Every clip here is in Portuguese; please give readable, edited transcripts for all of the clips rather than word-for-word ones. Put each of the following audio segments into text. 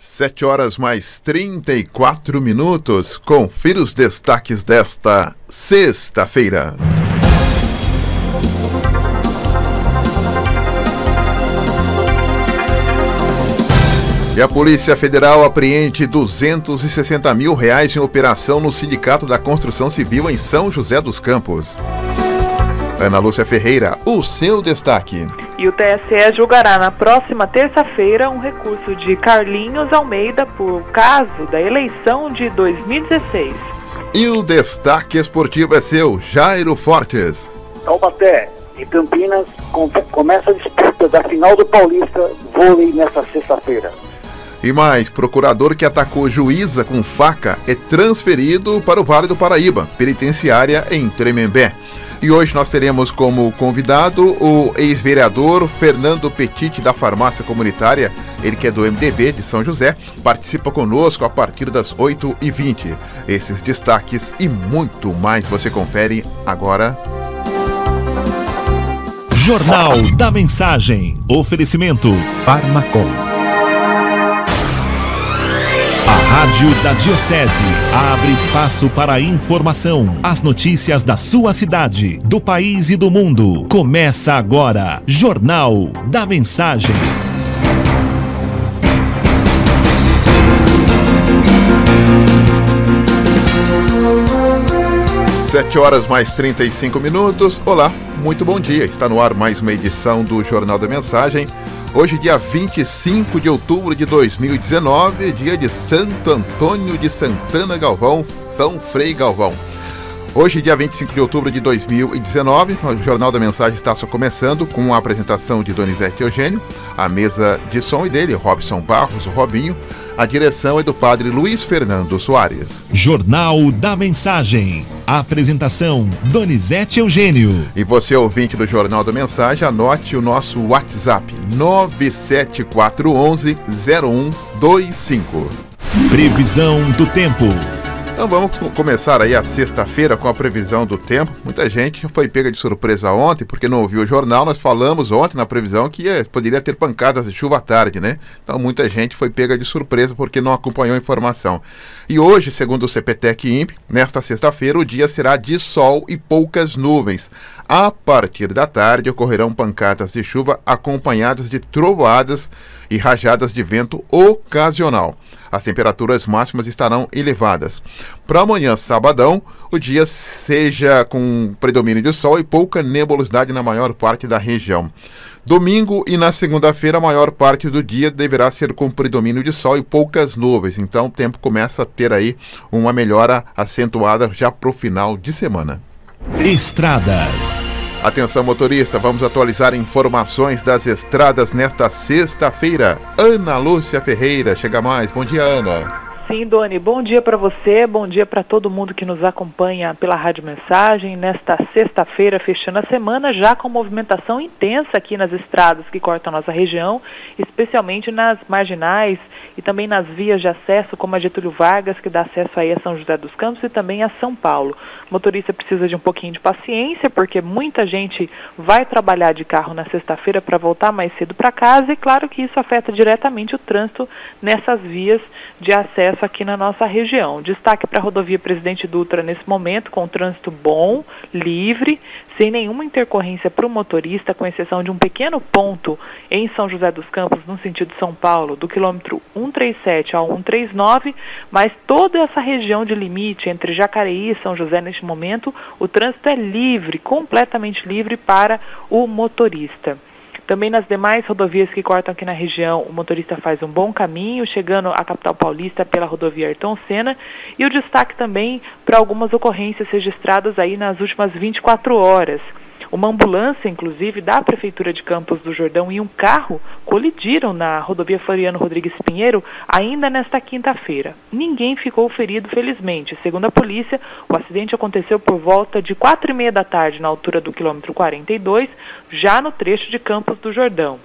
7 horas mais 34 minutos. Confira os destaques desta sexta-feira. E a Polícia Federal apreende R$260 mil em operação no Sindicato da Construção Civil em São José dos Campos. Ana Lúcia Ferreira, o seu destaque. E o TSE julgará na próxima terça-feira um recurso de Carlinhos Almeida por caso da eleição de 2016. E o destaque esportivo é seu, Jairo Fortes. Taubaté e Campinas começa a disputa da final do Paulista Vôlei nesta sexta-feira. E mais, procurador que atacou juíza com faca é transferido para o Vale do Paraíba, penitenciária em Tremembé. E hoje nós teremos como convidado o ex-vereador Fernando Petit, da Farmácia Comunitária, ele que é do MDB de São José, participa conosco a partir das 8h20. Esses destaques e muito mais você confere agora. Jornal da Mensagem. Oferecimento Farmacom. A Rádio da Diocese abre espaço para a informação, as notícias da sua cidade, do país e do mundo. Começa agora, Jornal da Mensagem. Sete horas mais 35 minutos. Olá, muito bom dia. Está no ar mais uma edição do Jornal da Mensagem. Hoje, dia 25 de outubro de 2019, dia de Santo Antônio de Santana Galvão, São Frei Galvão. Hoje, dia 25 de outubro de 2019, o Jornal da Mensagem está só começando com a apresentação de Donizete Eugênio, a mesa de som e dele, Robson Barros, o Robinho. A direção é do padre Luiz Fernando Soares. Jornal da Mensagem. A apresentação, Donizete Eugênio. E você, ouvinte do Jornal da Mensagem, anote o nosso WhatsApp, 97411-0125. Previsão do tempo. Então vamos começar aí a sexta-feira com a previsão do tempo. Muita gente foi pega de surpresa ontem, porque não ouviu o jornal. Nós falamos ontem na previsão que poderia ter pancadas de chuva à tarde, né? Então muita gente foi pega de surpresa porque não acompanhou a informação. E hoje, segundo o CPTEC-INPE, nesta sexta-feira o dia será de sol e poucas nuvens. A partir da tarde ocorrerão pancadas de chuva acompanhadas de trovoadas e rajadas de vento ocasional. As temperaturas máximas estarão elevadas. Para amanhã, sabadão, o dia seja com predomínio de sol e pouca nebulosidade na maior parte da região. Domingo e na segunda-feira, a maior parte do dia deverá ser com predomínio de sol e poucas nuvens. Então, o tempo começa a ter aí uma melhora acentuada já para o final de semana. Estradas. Atenção, motorista, vamos atualizar informações das estradas nesta sexta-feira. Ana Lúcia Ferreira, chega mais. Bom dia, Ana. Sim, Doni, bom dia para você, bom dia para todo mundo que nos acompanha pela Rádio Mensagem. Nesta sexta-feira, fechando a semana, já com movimentação intensa aqui nas estradas que cortam a nossa região, especialmente nas marginais e também nas vias de acesso, como a Getúlio Vargas, que dá acesso aí a São José dos Campos e também a São Paulo. O motorista precisa de um pouquinho de paciência, porque muita gente vai trabalhar de carro na sexta-feira para voltar mais cedo para casa, e claro que isso afeta diretamente o trânsito nessas vias de acesso aqui na nossa região. Destaque para a rodovia Presidente Dutra nesse momento, com trânsito bom, livre, sem nenhuma intercorrência para o motorista, com exceção de um pequeno ponto em São José dos Campos, no sentido de São Paulo, do quilômetro 137 ao 139, mas toda essa região de limite entre Jacareí e São José, neste momento, o trânsito é livre, completamente livre para o motorista. Também nas demais rodovias que cortam aqui na região, o motorista faz um bom caminho, chegando à capital paulista pela rodovia Ayrton Senna, e o destaque também para algumas ocorrências registradas aí nas últimas 24 horas. Uma ambulância, inclusive, da Prefeitura de Campos do Jordão e um carro colidiram na rodovia Floriano Rodrigues Pinheiro ainda nesta quinta-feira. Ninguém ficou ferido, felizmente. Segundo a polícia, o acidente aconteceu por volta de 4h30 da tarde, na altura do quilômetro 42, já no trecho de Campos do Jordão.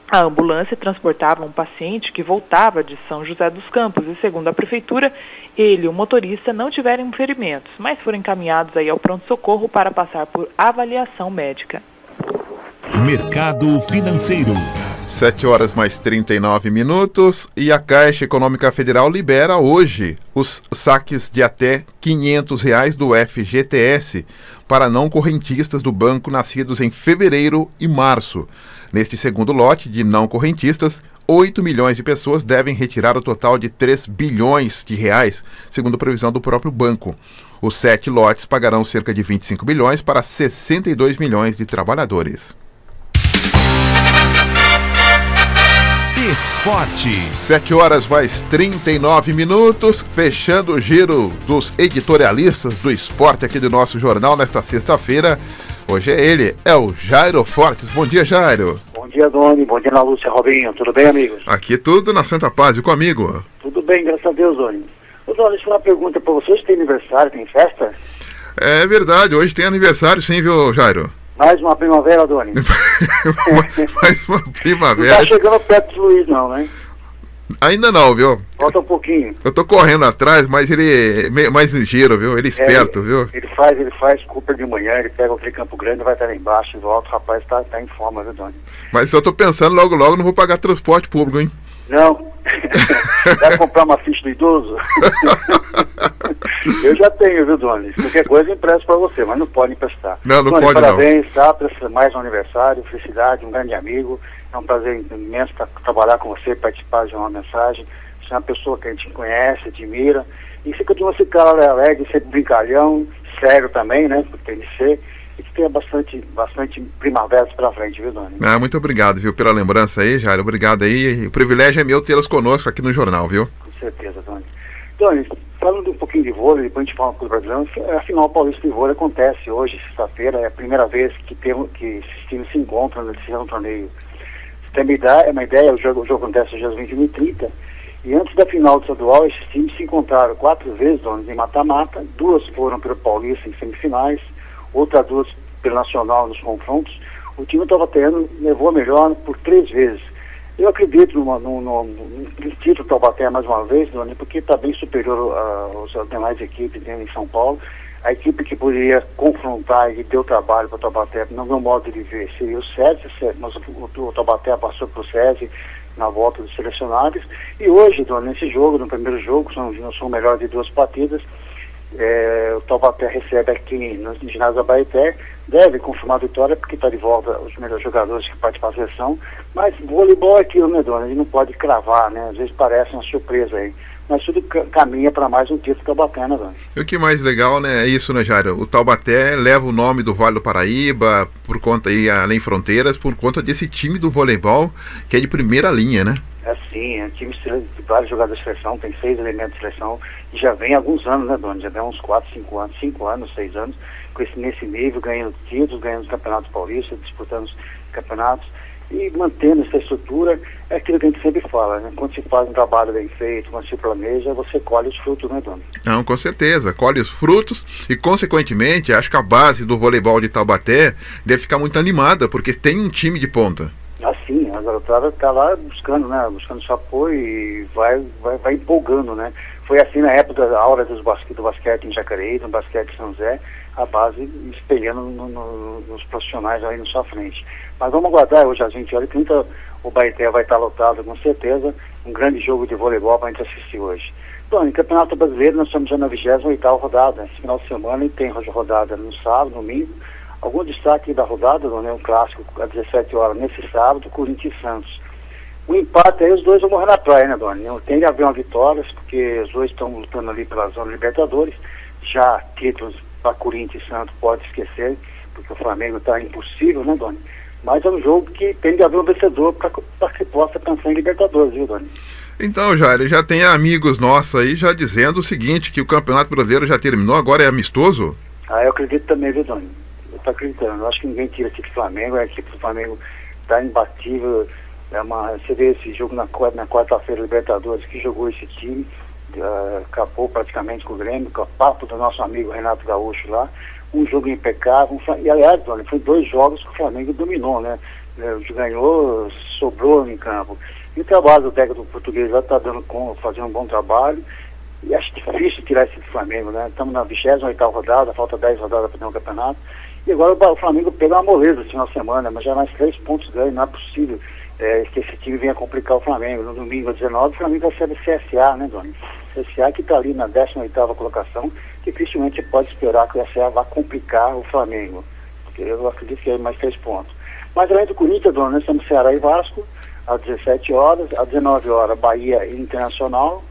A ambulância transportava um paciente que voltava de São José dos Campos e, segundo a Prefeitura, ele e o motorista não tiveram ferimentos, mas foram encaminhados aí ao pronto-socorro para passar por avaliação médica. Mercado financeiro. 7 horas mais 39 minutos e a Caixa Econômica Federal libera hoje os saques de até R$500 do FGTS para não correntistas do banco nascidos em fevereiro e março. Neste segundo lote de não correntistas, 8 milhões de pessoas devem retirar o total de 3 bilhões de reais, segundo previsão do próprio banco. Os 7 lotes pagarão cerca de 25 bilhões para 62 milhões de trabalhadores. Esporte. 7 horas mais 39 minutos, fechando o giro dos editorialistas do esporte aqui do nosso jornal nesta sexta-feira. Hoje é ele, é o Jairo Fortes. Bom dia, Jairo. Bom dia, Doni. Bom dia, Ana Lúcia, Robinho. Tudo bem, amigos? Aqui tudo na Santa Paz e comigo. Tudo bem, graças a Deus, Doni. Ô, Doni, deixa eu uma pergunta para você. Hoje tem aniversário, tem festa? É verdade, hoje tem aniversário sim, viu, Jairo? Mais uma primavera, Doni. Mais uma primavera. Não tá chegando perto do Luiz, não, né? Ainda não, viu? Falta um pouquinho. Eu tô correndo atrás, mas ele é mais ligeiro, viu? Ele é esperto, viu? Ele faz Cooper de manhã, ele pega aquele Campo Grande, vai estar lá embaixo e volta. O rapaz tá em forma, viu, Doni? Mas eu tô pensando logo, não vou pagar transporte público, hein? Não. Vai comprar uma ficha do idoso? Eu já tenho, viu, Doni? Qualquer coisa eu empresto pra você, mas não pode emprestar. Não Doni, pode parabéns, tá? Mais um aniversário, felicidade, um grande amigo. É um prazer imenso trabalhar com você, participar de uma mensagem. Você é uma pessoa que a gente conhece, admira. E você continua esse cara alegre, sempre brincalhão, sério também, né? Porque tem de ser. E que tenha bastante primaveras pra frente, viu, Doni? Ah, muito obrigado, viu, pela lembrança aí, Jairo. Obrigado aí. O privilégio é meu tê-los conosco aqui no jornal, viu? Com certeza, Doni. Doni, falando um pouquinho de vôlei, depois a gente fala com os brasileiros, a final paulista de vôlei acontece hoje, sexta-feira, é a primeira vez que esses times se encontram nesse torneio. Você tem uma ideia, o jogo acontece hoje às 21h30, e antes da final do estadual, esses times se encontraram 4 vezes, Doni, em mata-mata, 2 foram pelo Paulista em semifinais, outras 2 pelo Nacional nos confrontos. O time do Taubaté levou a melhor por 3 vezes. Eu acredito no título do Taubaté mais uma vez, Doni, porque está bem superior aos demais equipes em São Paulo. A equipe que poderia confrontar e deu trabalho para o Taubaté, no meu modo de ver, seria o SESI, mas o Taubaté passou para o SESI na volta dos selecionados. E hoje, Doni, nesse jogo, no primeiro jogo, são melhores de 2 partidas. O Taubaté recebe aqui no ginásio da Baeté, deve confirmar a vitória porque está de volta os melhores jogadores que participam da seleção, mas voleibol é aquilo, né, Dona? A gente não pode cravar, né? Às vezes parece uma surpresa aí, mas tudo caminha para mais um título Taubaté, né, Dona? E o que mais legal, né, é isso, né, Jairo? O Taubaté leva o nome do Vale do Paraíba, por conta aí, além fronteiras, por conta desse time do voleibol, que é de primeira linha, né? Sim, é time de vários jogadores de seleção, tem 6 elementos de seleção, e já vem há alguns anos, né, Dona? Já vem há uns 4, 5 anos, 5 anos, 6 anos, nesse nível, ganhando títulos, ganhando os campeonatos paulistas, disputando os campeonatos, e mantendo essa estrutura, é aquilo que a gente sempre fala, né? Quando se faz um trabalho bem feito, quando se planeja, você colhe os frutos, né, Dona? Não, com certeza, colhe os frutos e, consequentemente, acho que a base do voleibol de Taubaté deve ficar muito animada, porque tem um time de ponta. Sim, a garotada está lá buscando, né? Buscando seu apoio e vai empolgando, né? Foi assim na época da aula do basquete em Jacareí, do basquete em São José, a base espelhando nos profissionais aí na sua frente. Mas vamos aguardar hoje às 20h30, o Baeté vai estar lotado com certeza, um grande jogo de voleibol para a gente assistir hoje. Bom, em Campeonato Brasileiro nós estamos já na 28ª rodada, esse final de semana, e tem rodada no sábado, domingo. Algum destaque da rodada, né? Um clássico às 17 horas nesse sábado, Corinthians e Santos. O empate aí, os dois vão morrer na praia, né, Doni? Tem de haver uma vitória, porque os dois estão lutando ali pela zona Libertadores. Já títulos para Corinthians e Santos pode esquecer, porque o Flamengo está impossível, né, Doni? Mas é um jogo que tem de haver um vencedor para que possa pensar em Libertadores, viu, Doni? Então, Jair, já tem amigos nossos aí já dizendo o seguinte, que o Campeonato Brasileiro já terminou, agora é amistoso? Eu acredito também, viu, Doni? Eu estou acreditando. Eu acho que ninguém tira a equipe do Flamengo, a equipe do Flamengo está imbatível. Você vê esse jogo na quarta-feira, Libertadores, que jogou esse time, acabou praticamente com o Grêmio, com o papo do nosso amigo Renato Gaúcho lá, um jogo impecável, e aliás, Doni, foi 2 jogos que o Flamengo dominou, né? Ganhou, sobrou em campo. E o trabalho do técnico português já está fazendo um bom trabalho, e acho difícil tirar esse do Flamengo, né? Estamos na 28ª rodada, falta 10 rodadas para ter um campeonato, e agora o Flamengo pegou uma moleza esse final de semana, mas já mais 3 pontos ganhos, não é possível. que esse time venha complicar o Flamengo. No domingo, às 19, o Flamengo recebe o CSA, né, Doni? CSA que está ali na 18ª colocação, que dificilmente pode esperar que o CSA vá complicar o Flamengo. Porque eu acredito que é mais 3 pontos. Mas além do Corinthians, Doni, nós temos Ceará e Vasco, às 17 horas, às 19 horas, Bahia e Internacional,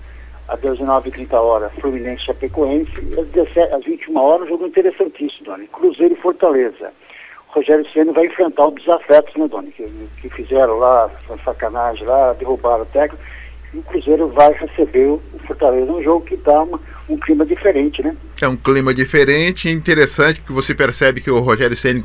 às 19h30, Fluminense e Chapecoense, e às 21 horas, um jogo interessantíssimo, Doni, Cruzeiro e Fortaleza. O Rogério Ceni vai enfrentar os desafetos, né, Doni, que fizeram lá, sacanagem lá, derrubaram o técnico, e o Cruzeiro vai receber o Fortaleza, um jogo que dá um clima diferente, né? É um clima diferente, interessante, que você percebe que o Rogério Ceni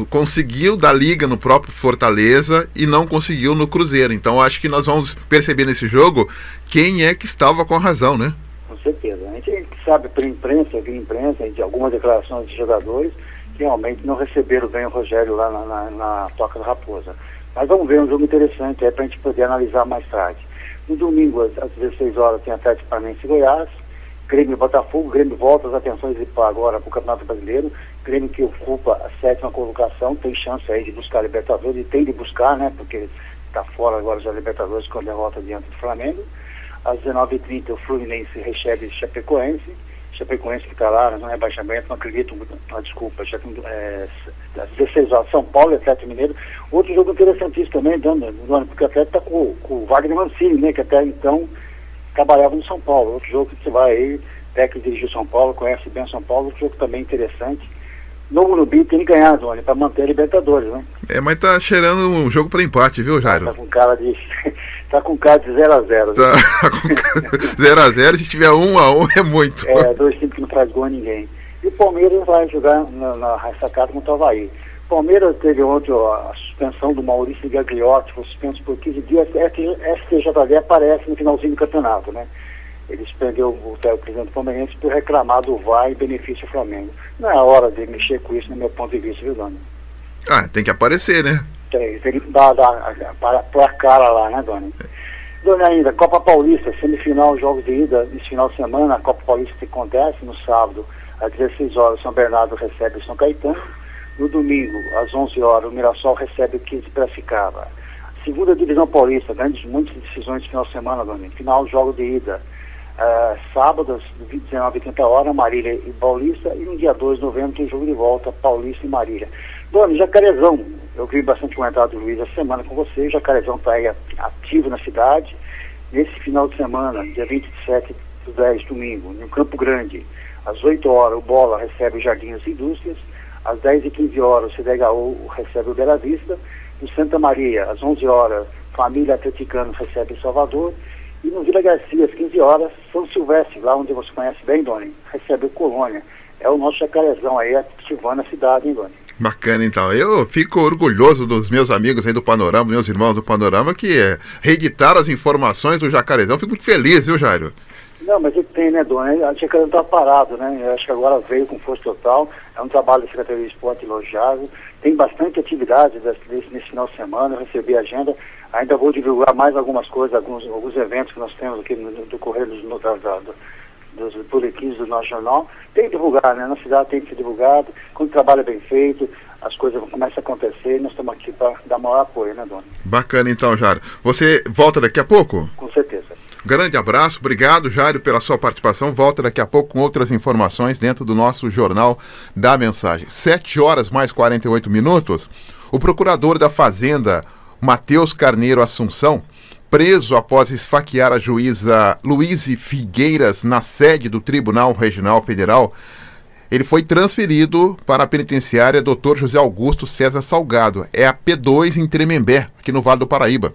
conseguiu dar liga no próprio Fortaleza e não conseguiu no Cruzeiro. Então acho que nós vamos perceber nesse jogo quem é que estava com a razão, né? Com certeza. A gente sabe pela imprensa, de algumas declarações de jogadores que realmente não receberam bem o Rogério lá na Toca da Raposa. Mas vamos ver, um jogo interessante para a gente poder analisar mais tarde. No domingo, às 16 horas, tem Atlético Paranaense e Goiás, Grêmio e Botafogo. Grêmio volta as atenções agora para o Campeonato Brasileiro. Grêmio que ocupa a 7ª colocação, tem chance aí de buscar a Libertadores, e tem de buscar, né, porque está fora agora já a Libertadores com a derrota diante do Flamengo. Às 19h30, o Fluminense recebe Chapecoense. Chapecoense que está lá no rebaixamento, não acredito muito, desculpa, às 16 horas, São Paulo e Atlético Mineiro. Outro jogo interessantíssimo também, porque o Atlético está com o Wagner Mancini, né, que até então trabalhava no São Paulo. Outro jogo que você vai aí, técnico dirigiu São Paulo, conhece bem o São Paulo, outro jogo também interessante. Novo Nubi tem que ganhar, Doni, para manter a Libertadores, né? Mas tá cheirando um jogo para empate, viu, Jairo? Tá com cara de 0x0. Tá com cara de 0x0, se tiver 1x1 é muito. 2 times que não faz gol a ninguém. E o Palmeiras vai jogar na ressacada contra o Avaí. O Palmeiras teve ontem a suspensão do Maurício Gagliotti, foi suspenso por 15 dias, que STJD aparece no finalzinho do campeonato, né? Ele suspendeu o presidente palmeirense por reclamar do VAR em benefício do Flamengo. Não é hora de mexer com isso, no meu ponto de vista, viu, Doni? Tem que aparecer, né? Tem que dar a cara lá, né, Doni? Doni, ainda, Copa Paulista, semifinal, jogos de ida, nesse final de semana, a Copa Paulista que acontece no sábado, às 16 horas, São Bernardo recebe o São Caetano. No domingo, às 11 horas, o Mirassol recebe o 15 Piracicaba. Segunda Divisão Paulista, muitas decisões de final de semana, Doni. Final, jogo de ida. Sábado, às 19h30, Marília e Paulista, e no dia 2 de novembro tem jogo de volta, Paulista e Marília. Doni, Jacarezão, eu vi bastante comentário do Luiz essa semana com você, o Jacarezão está aí ativo na cidade. Nesse final de semana, dia 27/10, domingo, no Campo Grande, às 8 horas, o Bola recebe o Jardins e Indústrias, às 10h15, o CDHU recebe o Bela Vista, no Santa Maria, às 11 horas, Família Atleticano recebe o Salvador, e no Vila Garcia, às 15 horas, São Silvestre, lá onde você conhece bem, Doni, recebe o Colônia. É o nosso Jacarezão aí ativando a cidade, hein, Doni? Bacana, então. Eu fico orgulhoso dos meus amigos aí do Panorama, meus irmãos do Panorama, que reeditaram as informações do Jacarezão. Fico muito feliz, viu, Jairo? Não, mas ele tem, né, Doni? A Jacarezão está parado, né? Eu acho que agora veio com força total. É um trabalho da Secretaria de Esporte elogiável. Tem bastante atividade nesse final de semana. Eu recebi a agenda. Ainda vou divulgar mais algumas coisas, alguns eventos que nós temos aqui no decorrer dos boletins do nosso jornal. Tem que divulgar, né? Na cidade tem que ser divulgado. Quando o trabalho é bem feito, as coisas começam a acontecer e nós estamos aqui para dar maior apoio, né, Doni? Bacana, então, Jairo. Você volta daqui a pouco? Com certeza. Grande abraço, obrigado, Jairo, pela sua participação. Volta daqui a pouco com outras informações dentro do nosso Jornal da Mensagem. 7 horas mais 48 minutos. O procurador da Fazenda, Matheus Carneiro Assunção, preso após esfaquear a juíza Luíse Figueiras na sede do Tribunal Regional Federal, ele foi transferido para a penitenciária Dr. José Augusto César Salgado, é a P2 em Tremembé, aqui no Vale do Paraíba.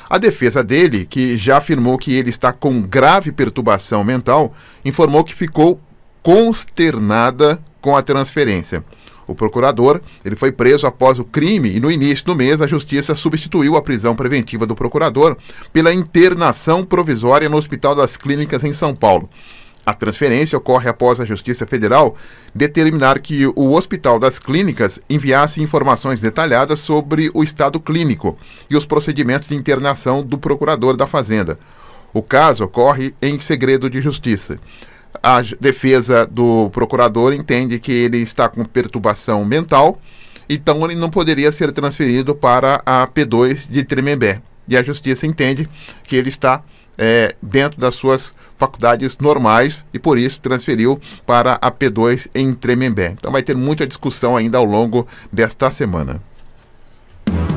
A defesa dele, que já afirmou que ele está com grave perturbação mental, informou que ficou consternada com a transferência. O procurador, ele foi preso após o crime e no início do mês a Justiça substituiu a prisão preventiva do procurador pela internação provisória no Hospital das Clínicas em São Paulo. A transferência ocorre após a Justiça Federal determinar que o Hospital das Clínicas enviasse informações detalhadas sobre o estado clínico e os procedimentos de internação do procurador da Fazenda. O caso ocorre em segredo de justiça. A defesa do procurador entende que ele está com perturbação mental então ele não poderia ser transferido para a P2 de Tremembé. E a Justiça entende que ele está dentro das suas faculdades normais e por isso transferiu para a P2 em Tremembé. Então vai ter muita discussão ainda ao longo desta semana.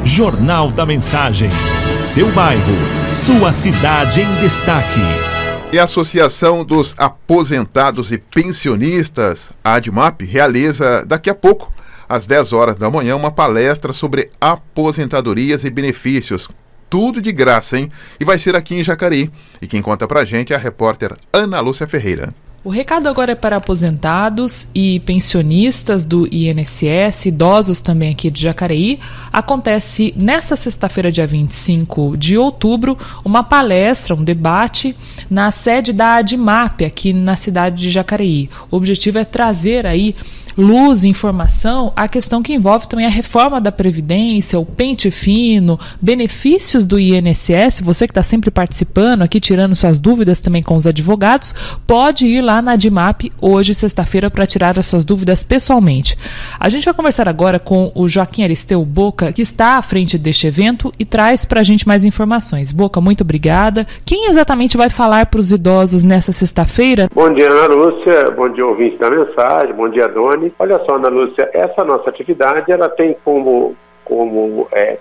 Jornal da Mensagem. Seu bairro, sua cidade em destaque. E a Associação dos Aposentados e Pensionistas, a ADMAP, realiza daqui a pouco, às 10 horas da manhã, uma palestra sobre aposentadorias e benefícios. Tudo de graça, hein? E vai ser aqui em Jacareí. E quem conta pra gente é a repórter Ana Lúcia Ferreira. O recado agora é para aposentados e pensionistas do INSS, idosos também aqui de Jacareí. Acontece nesta sexta-feira, dia 25 de outubro, uma palestra, um debate na sede da ADMAP aqui na cidade de Jacareí. O objetivo é trazer aí luz e informação a questão que envolve também a reforma da Previdência, o pente fino, benefícios do INSS. Você que está sempre participando aqui, tirando suas dúvidas também com os advogados, pode ir lá na ADMAP hoje, sexta-feira, para tirar as suas dúvidas pessoalmente. A gente vai conversar agora com o Joaquim Aristeu Boca, que está à frente deste evento e traz para a gente mais informações. Boca, muito obrigada. Quem exatamente vai falar para os idosos nessa sexta-feira? Bom dia, Ana Lúcia. Bom dia, ouvinte da mensagem. Bom dia, Doni. Olha só, Ana Lúcia, essa nossa atividade, ela tem como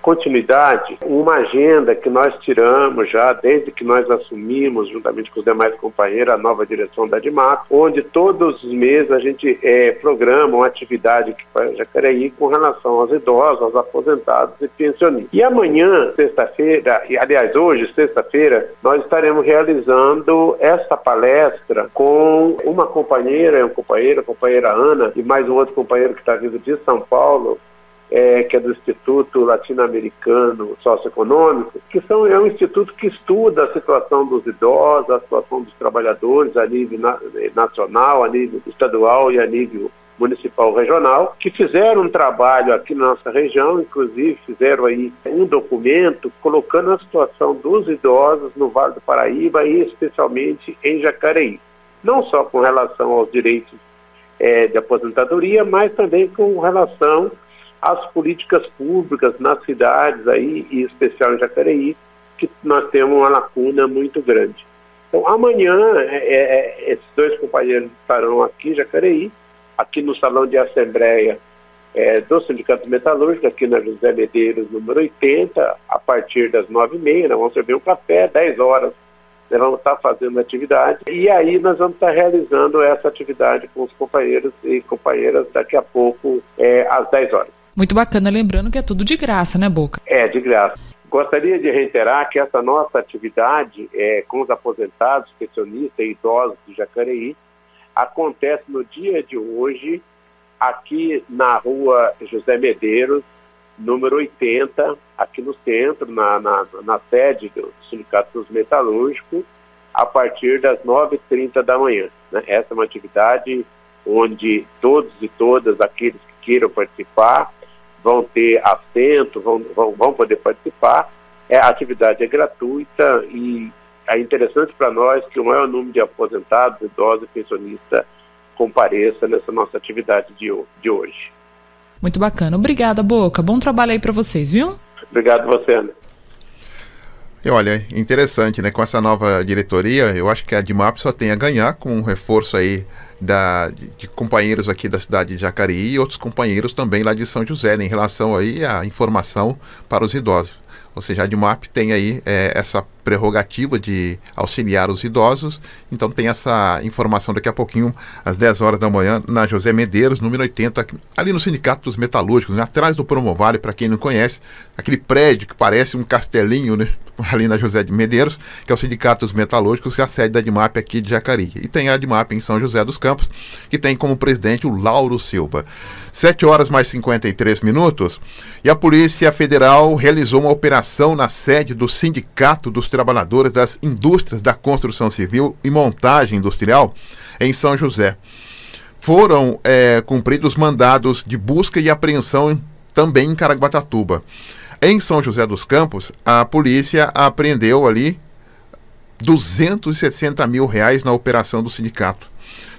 continuidade uma agenda que nós tiramos já desde que nós assumimos, juntamente com os demais companheiros, a nova direção da ADMAP, onde todos os meses a gente programa uma atividade aqui para Jacareí com relação aos idosos, aos aposentados e pensionistas. E amanhã, sexta-feira, e aliás hoje, sexta-feira, nós estaremos realizando essa palestra com uma companheira, a companheira Ana, e mais um outro companheiro que está vindo de São Paulo, que é do Instituto Latino-Americano Socioeconômico, que é um instituto que estuda a situação dos idosos, a situação dos trabalhadores a nível nacional, a nível estadual e a nível municipal regional, que fizeram um trabalho aqui na nossa região, inclusive fizeram aí um documento colocando a situação dos idosos no Vale do Paraíba e especialmente em Jacareí. Não só com relação aos direitos de aposentadoria, mas também com relação as políticas públicas nas cidades aí, e em especial em Jacareí, que nós temos uma lacuna muito grande. Então, amanhã, esses dois companheiros estarão aqui em Jacareí, aqui no Salão de Assembleia do Sindicato Metalúrgico, aqui na José Medeiros, número 80, a partir das 9h30, nós vamos servir um café, 10 horas, nós vamos estar fazendo atividade, e aí nós vamos estar realizando essa atividade com os companheiros e companheiras daqui a pouco, às 10 horas. Muito bacana, lembrando que é tudo de graça, né, Boca? De graça. Gostaria de reiterar que essa nossa atividade com os aposentados, pensionistas e idosos de Jacareí acontece no dia de hoje, aqui na rua José Medeiros, número 80, aqui no centro, na sede do Sindicato dos Metalúrgicos, a partir das 9h30 da manhã. Né? Essa é uma atividade onde todos e todas aqueles que queiram participar vão ter assento, vão poder participar. A atividade é gratuita e é interessante para nós que o maior número de aposentados, idosos e pensionistas compareça nessa nossa atividade de hoje. Muito bacana. Obrigada, Boca. Bom trabalho aí para vocês, viu? Obrigado a você, Ana. E olha, interessante, né? Com essa nova diretoria, eu acho que a ADMAP só tem a ganhar com um reforço aí de companheiros aqui da cidade de Jacareí e outros companheiros também lá de São José, né, em relação aí à informação para os idosos. Ou seja, a ADMAP tem aí essa prerrogativa de auxiliar os idosos, então tem essa informação daqui a pouquinho, às 10 horas da manhã, na José Medeiros, número 80, ali no Sindicato dos Metalúrgicos, né, atrás do Promovale, para quem não conhece, aquele prédio que parece um castelinho, né, ali na José de Medeiros, que é o Sindicato dos Metalúrgicos, que é a sede da ADMAP aqui de Jacareí. E tem a ADMAP em São José dos Campos, que tem como presidente o Lauro Silva. 7 horas mais 53 minutos, e a Polícia Federal realizou uma operação na sede do Sindicato dos Trabalhadores das Indústrias da Construção Civil e Montagem Industrial em São José. Foram cumpridos mandados de busca e apreensão também em Caraguatatuba. Em São José dos Campos, a polícia apreendeu ali R$260 mil na operação do sindicato.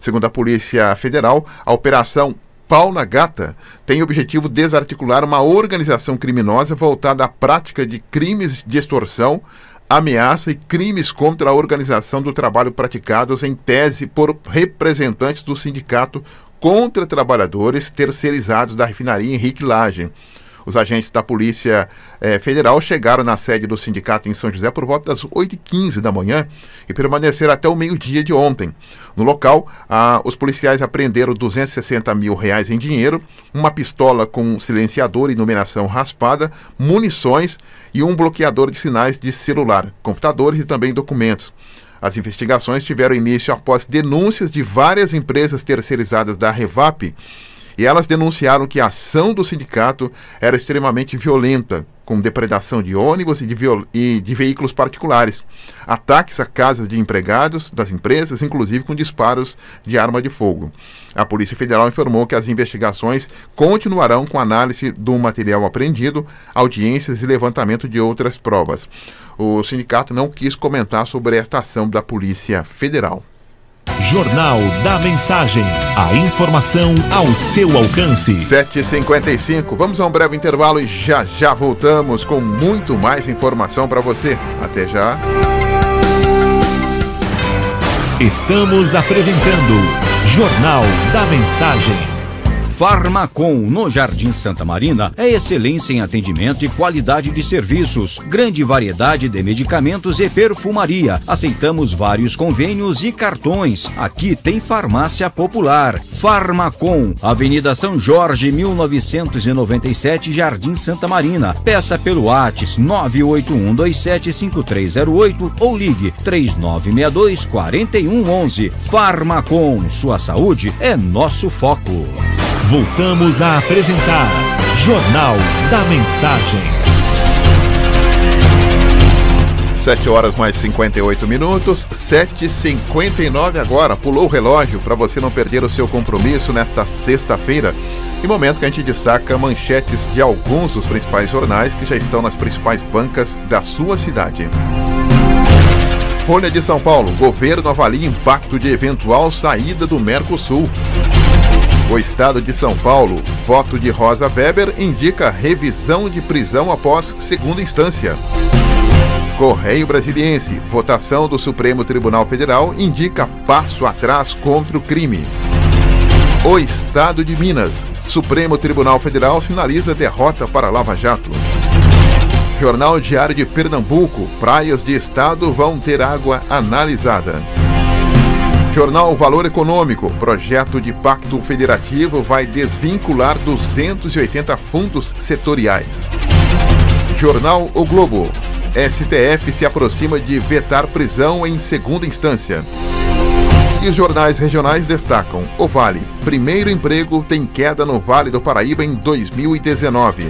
Segundo a Polícia Federal, a operação Pau na Gata tem o objetivo de desarticular uma organização criminosa voltada à prática de crimes de extorsão, ameaça e crimes contra a organização do trabalho praticados em tese por representantes do sindicato contra trabalhadores terceirizados da refinaria Henrique Lage. Os agentes da Polícia Federal chegaram na sede do sindicato em São José por volta das 8h15 da manhã e permaneceram até o meio-dia de ontem. No local, os policiais apreenderam R$260 mil em dinheiro, uma pistola com silenciador e numeração raspada, munições e um bloqueador de sinais de celular, computadores e também documentos. As investigações tiveram início após denúncias de várias empresas terceirizadas da Revap, e elas denunciaram que a ação do sindicato era extremamente violenta, com depredação de ônibus e de veículos particulares, ataques a casas de empregados das empresas, inclusive com disparos de arma de fogo. A Polícia Federal informou que as investigações continuarão com análise do material apreendido, audiências e levantamento de outras provas. O sindicato não quis comentar sobre esta ação da Polícia Federal. Jornal da Mensagem. A informação ao seu alcance. 7h55. Vamos a um breve intervalo e já voltamos com muito mais informação para você. Até já. Estamos apresentando Jornal da Mensagem. Farmacon, no Jardim Santa Marina, é excelência em atendimento e qualidade de serviços. Grande variedade de medicamentos e perfumaria. Aceitamos vários convênios e cartões. Aqui tem farmácia popular. Farmacon, Avenida São Jorge, 1997, Jardim Santa Marina. Peça pelo WhatsApp 981275308 ou ligue 3962-4111. Farmacon, sua saúde é nosso foco. Voltamos a apresentar Jornal da Mensagem. 7h58, 7h59 agora. Pulou o relógio para você não perder o seu compromisso nesta sexta-feira. E momento que a gente destaca manchetes de alguns dos principais jornais que já estão nas principais bancas da sua cidade. Folha de São Paulo. Governo avalia impacto de eventual saída do Mercosul. O Estado de São Paulo, voto de Rosa Weber indica revisão de prisão após segunda instância. Correio Brasiliense, votação do Supremo Tribunal Federal indica passo atrás contra o crime. O Estado de Minas, Supremo Tribunal Federal sinaliza derrota para Lava Jato. Jornal Diário de Pernambuco, praias de estado vão ter água analisada. Jornal Valor Econômico, projeto de pacto federativo vai desvincular 280 fundos setoriais. Jornal O Globo, STF se aproxima de vetar prisão em segunda instância. E os jornais regionais destacam: O Vale, primeiro emprego tem queda no Vale do Paraíba em 2019.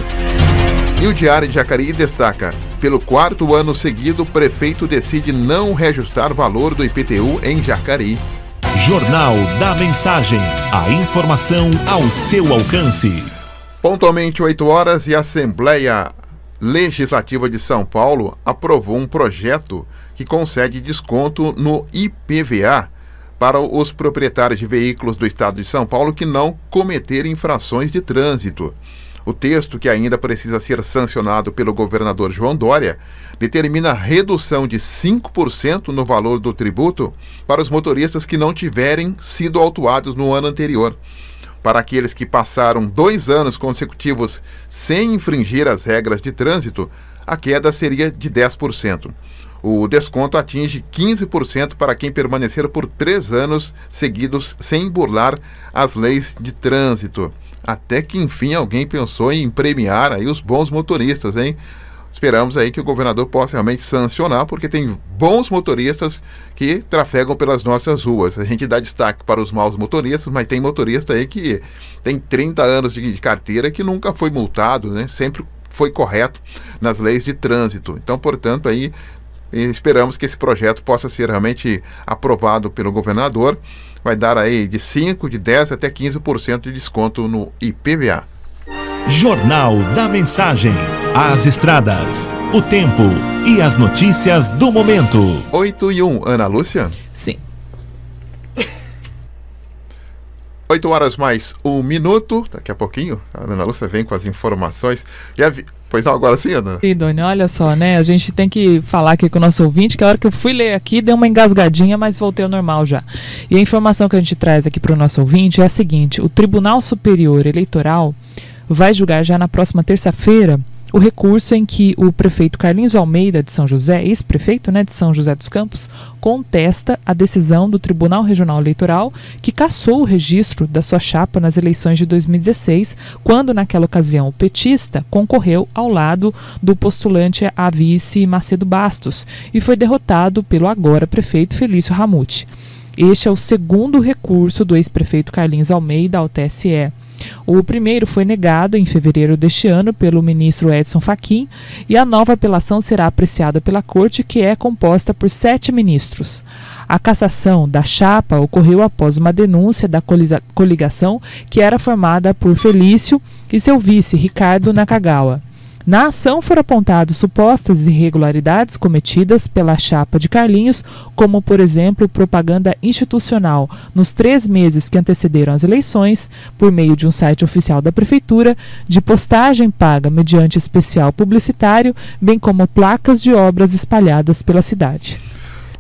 E o Diário de Jacareí destaca: pelo quarto ano seguido, o prefeito decide não reajustar valor do IPTU em Jacareí. Jornal da Mensagem. A informação ao seu alcance. Pontualmente 8h, e a Assembleia Legislativa de São Paulo aprovou um projeto que concede desconto no IPVA para os proprietários de veículos do Estado de São Paulo que não cometerem infrações de trânsito. O texto, que ainda precisa ser sancionado pelo governador João Dória, determina redução de 5% no valor do tributo para os motoristas que não tiverem sido autuados no ano anterior. Para aqueles que passaram 2 anos consecutivos sem infringir as regras de trânsito, a queda seria de 10%. O desconto atinge 15% para quem permanecer por 3 anos seguidos sem burlar as leis de trânsito. Até que, enfim, alguém pensou em premiar aí os bons motoristas, hein? Esperamos aí que o governador possa realmente sancionar, porque tem bons motoristas que trafegam pelas nossas ruas. A gente dá destaque para os maus motoristas, mas tem motorista aí que tem 30 anos de carteira que nunca foi multado, né? Sempre foi correto nas leis de trânsito. Então, portanto, aí esperamos que esse projeto possa ser realmente aprovado pelo governador. Vai dar aí de 5%, de 10% até 15% de desconto no IPVA. Jornal da Mensagem. As estradas, o tempo e as notícias do momento. 8h01, Ana Lúcia? Sim. 8 horas mais 1 minuto. Daqui a pouquinho a Ana Lúcia vem com as informações. Pois não, agora sim, Ana? E Doni, olha só, né? A gente tem que falar aqui com o nosso ouvinte, que a hora que eu fui ler aqui, deu uma engasgadinha, mas voltei ao normal já. E a informação que a gente traz aqui para o nosso ouvinte é a seguinte: o Tribunal Superior Eleitoral vai julgar já na próxima terça-feira o recurso em que o prefeito Carlinhos Almeida de São José, ex-prefeito, né, de São José dos Campos, contesta a decisão do Tribunal Regional Eleitoral que cassou o registro da sua chapa nas eleições de 2016, quando naquela ocasião o petista concorreu ao lado do postulante a vice Macedo Bastos e foi derrotado pelo agora prefeito Felício Ramute. Este é o segundo recurso do ex-prefeito Carlinhos Almeida ao TSE. O primeiro foi negado em fevereiro deste ano pelo ministro Edson Fachin e a nova apelação será apreciada pela Corte, que é composta por 7 ministros. A cassação da chapa ocorreu após uma denúncia da coligação que era formada por Felício e seu vice, Ricardo Nakagawa. Na ação foram apontadas supostas irregularidades cometidas pela chapa de Carlinhos, como, por exemplo, propaganda institucional nos 3 meses que antecederam as eleições, por meio de um site oficial da Prefeitura, de postagem paga mediante especial publicitário, bem como placas de obras espalhadas pela cidade.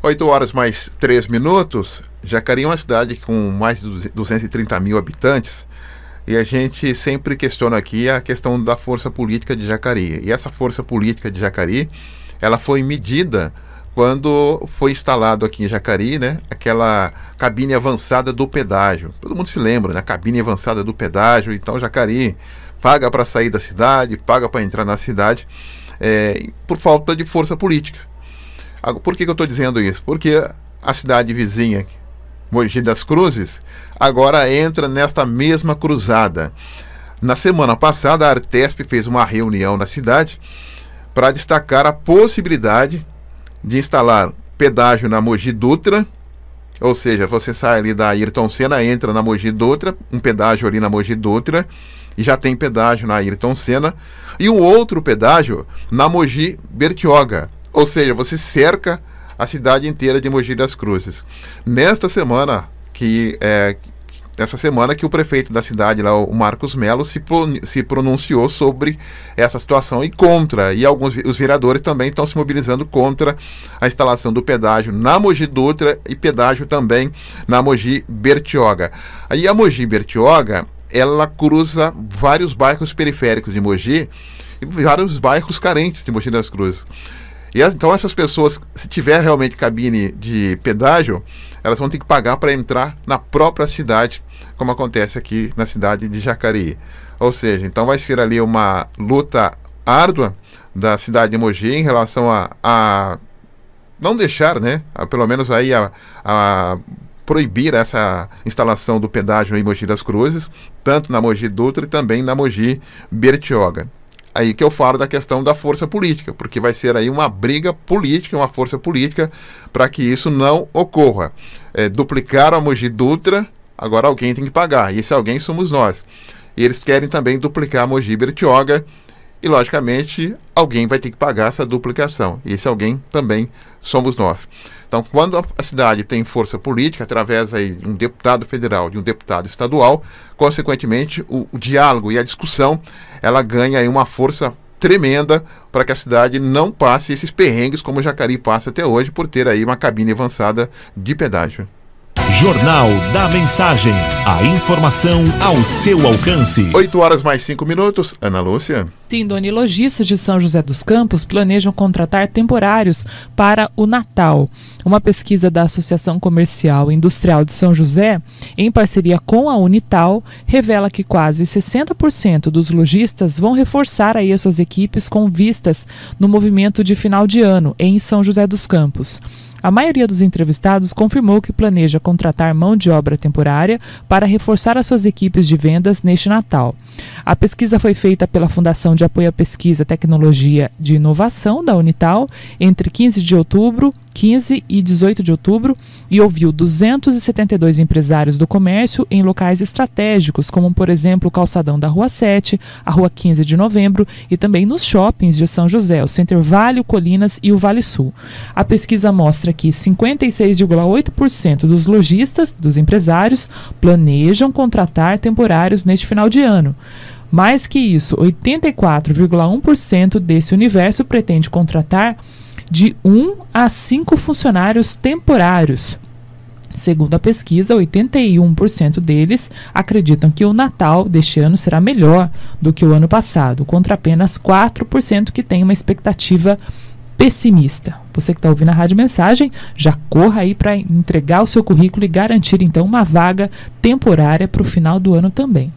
8 horas mais 3 minutos. Jacareí é uma cidade com mais de 230 mil habitantes. E a gente sempre questiona aqui a questão da força política de Jacareí. E essa força política de Jacareí, ela foi medida quando foi instalado aqui em Jacareí, né, aquela cabine avançada do pedágio. Todo mundo se lembra, né, cabine avançada do pedágio. Então Jacareí paga para sair da cidade, paga para entrar na cidade, por falta de força política. Por que eu estou dizendo isso? Porque a cidade vizinha, Mogi das Cruzes, agora entra nesta mesma cruzada. Na semana passada, a Artesp fez uma reunião na cidade para destacar a possibilidade de instalar pedágio na Mogi Dutra, ou seja, você sai ali da Ayrton Senna, entra na Mogi Dutra, um pedágio ali na Mogi Dutra, e já tem pedágio na Ayrton Senna, e um outro pedágio na Mogi Bertioga, ou seja, você cerca a cidade inteira de Mogi das Cruzes. Nesta semana que o prefeito da cidade, lá, o Marcos Melo, se pronunciou sobre essa situação e contra, e os vereadores também estão se mobilizando contra a instalação do pedágio na Mogi Dutra e pedágio também na Mogi Bertioga. Aí a Mogi Bertioga, ela cruza vários bairros periféricos de Mogi e vários bairros carentes de Mogi das Cruzes. Então essas pessoas, se tiver realmente cabine de pedágio, elas vão ter que pagar para entrar na própria cidade, como acontece aqui na cidade de Jacareí. Ou seja, então vai ser ali uma luta árdua da cidade de Mogi em relação a não deixar, né, pelo menos aí a proibir essa instalação do pedágio em Mogi das Cruzes, tanto na Mogi Dutra e também na Mogi Bertioga. Aí que eu falo da questão da força política, porque vai ser aí uma briga política, uma força política para que isso não ocorra. Duplicar a Mogi Dutra, agora alguém tem que pagar, e esse alguém somos nós. E eles querem também duplicar a Mogi Bertioga, e logicamente alguém vai ter que pagar essa duplicação, e esse alguém também somos nós. Então, quando a cidade tem força política, através aí de um deputado federal, de um deputado estadual, consequentemente, o diálogo e a discussão, ela ganha aí uma força tremenda para que a cidade não passe esses perrengues como Jacareí passa até hoje, por ter aí uma cabine avançada de pedágio. Jornal da Mensagem. A informação ao seu alcance. 8 horas mais 5 minutos. Ana Lúcia. Sim, Doni, lojistas de São José dos Campos planejam contratar temporários para o Natal. Uma pesquisa da Associação Comercial e Industrial de São José, em parceria com a Unital, revela que quase 60% dos lojistas vão reforçar aí as suas equipes com vistas no movimento de final de ano em São José dos Campos. A maioria dos entrevistados confirmou que planeja contratar mão de obra temporária para reforçar as suas equipes de vendas neste Natal. A pesquisa foi feita pela Fundação de Apoio à Pesquisa, Tecnologia e Inovação da Unital entre 15 de outubro 15 e 18 de outubro e ouviu 272 empresários do comércio em locais estratégicos, como, por exemplo, o calçadão da Rua 7, a Rua 15 de Novembro e também nos shoppings de São José, o Center Vale, o Colinas e o Vale Sul. A pesquisa mostra que 56,8% dos lojistas, dos empresários, planejam contratar temporários neste final de ano. Mais que isso, 84,1% desse universo pretende contratar de 1 a 5 funcionários temporários. Segundo a pesquisa, 81% deles acreditam que o Natal deste ano será melhor do que o ano passado, contra apenas 4% que tem uma expectativa pessimista. Você que está ouvindo a Rádio Mensagem, já corra aí para entregar o seu currículo e garantir então uma vaga temporária para o final do ano também.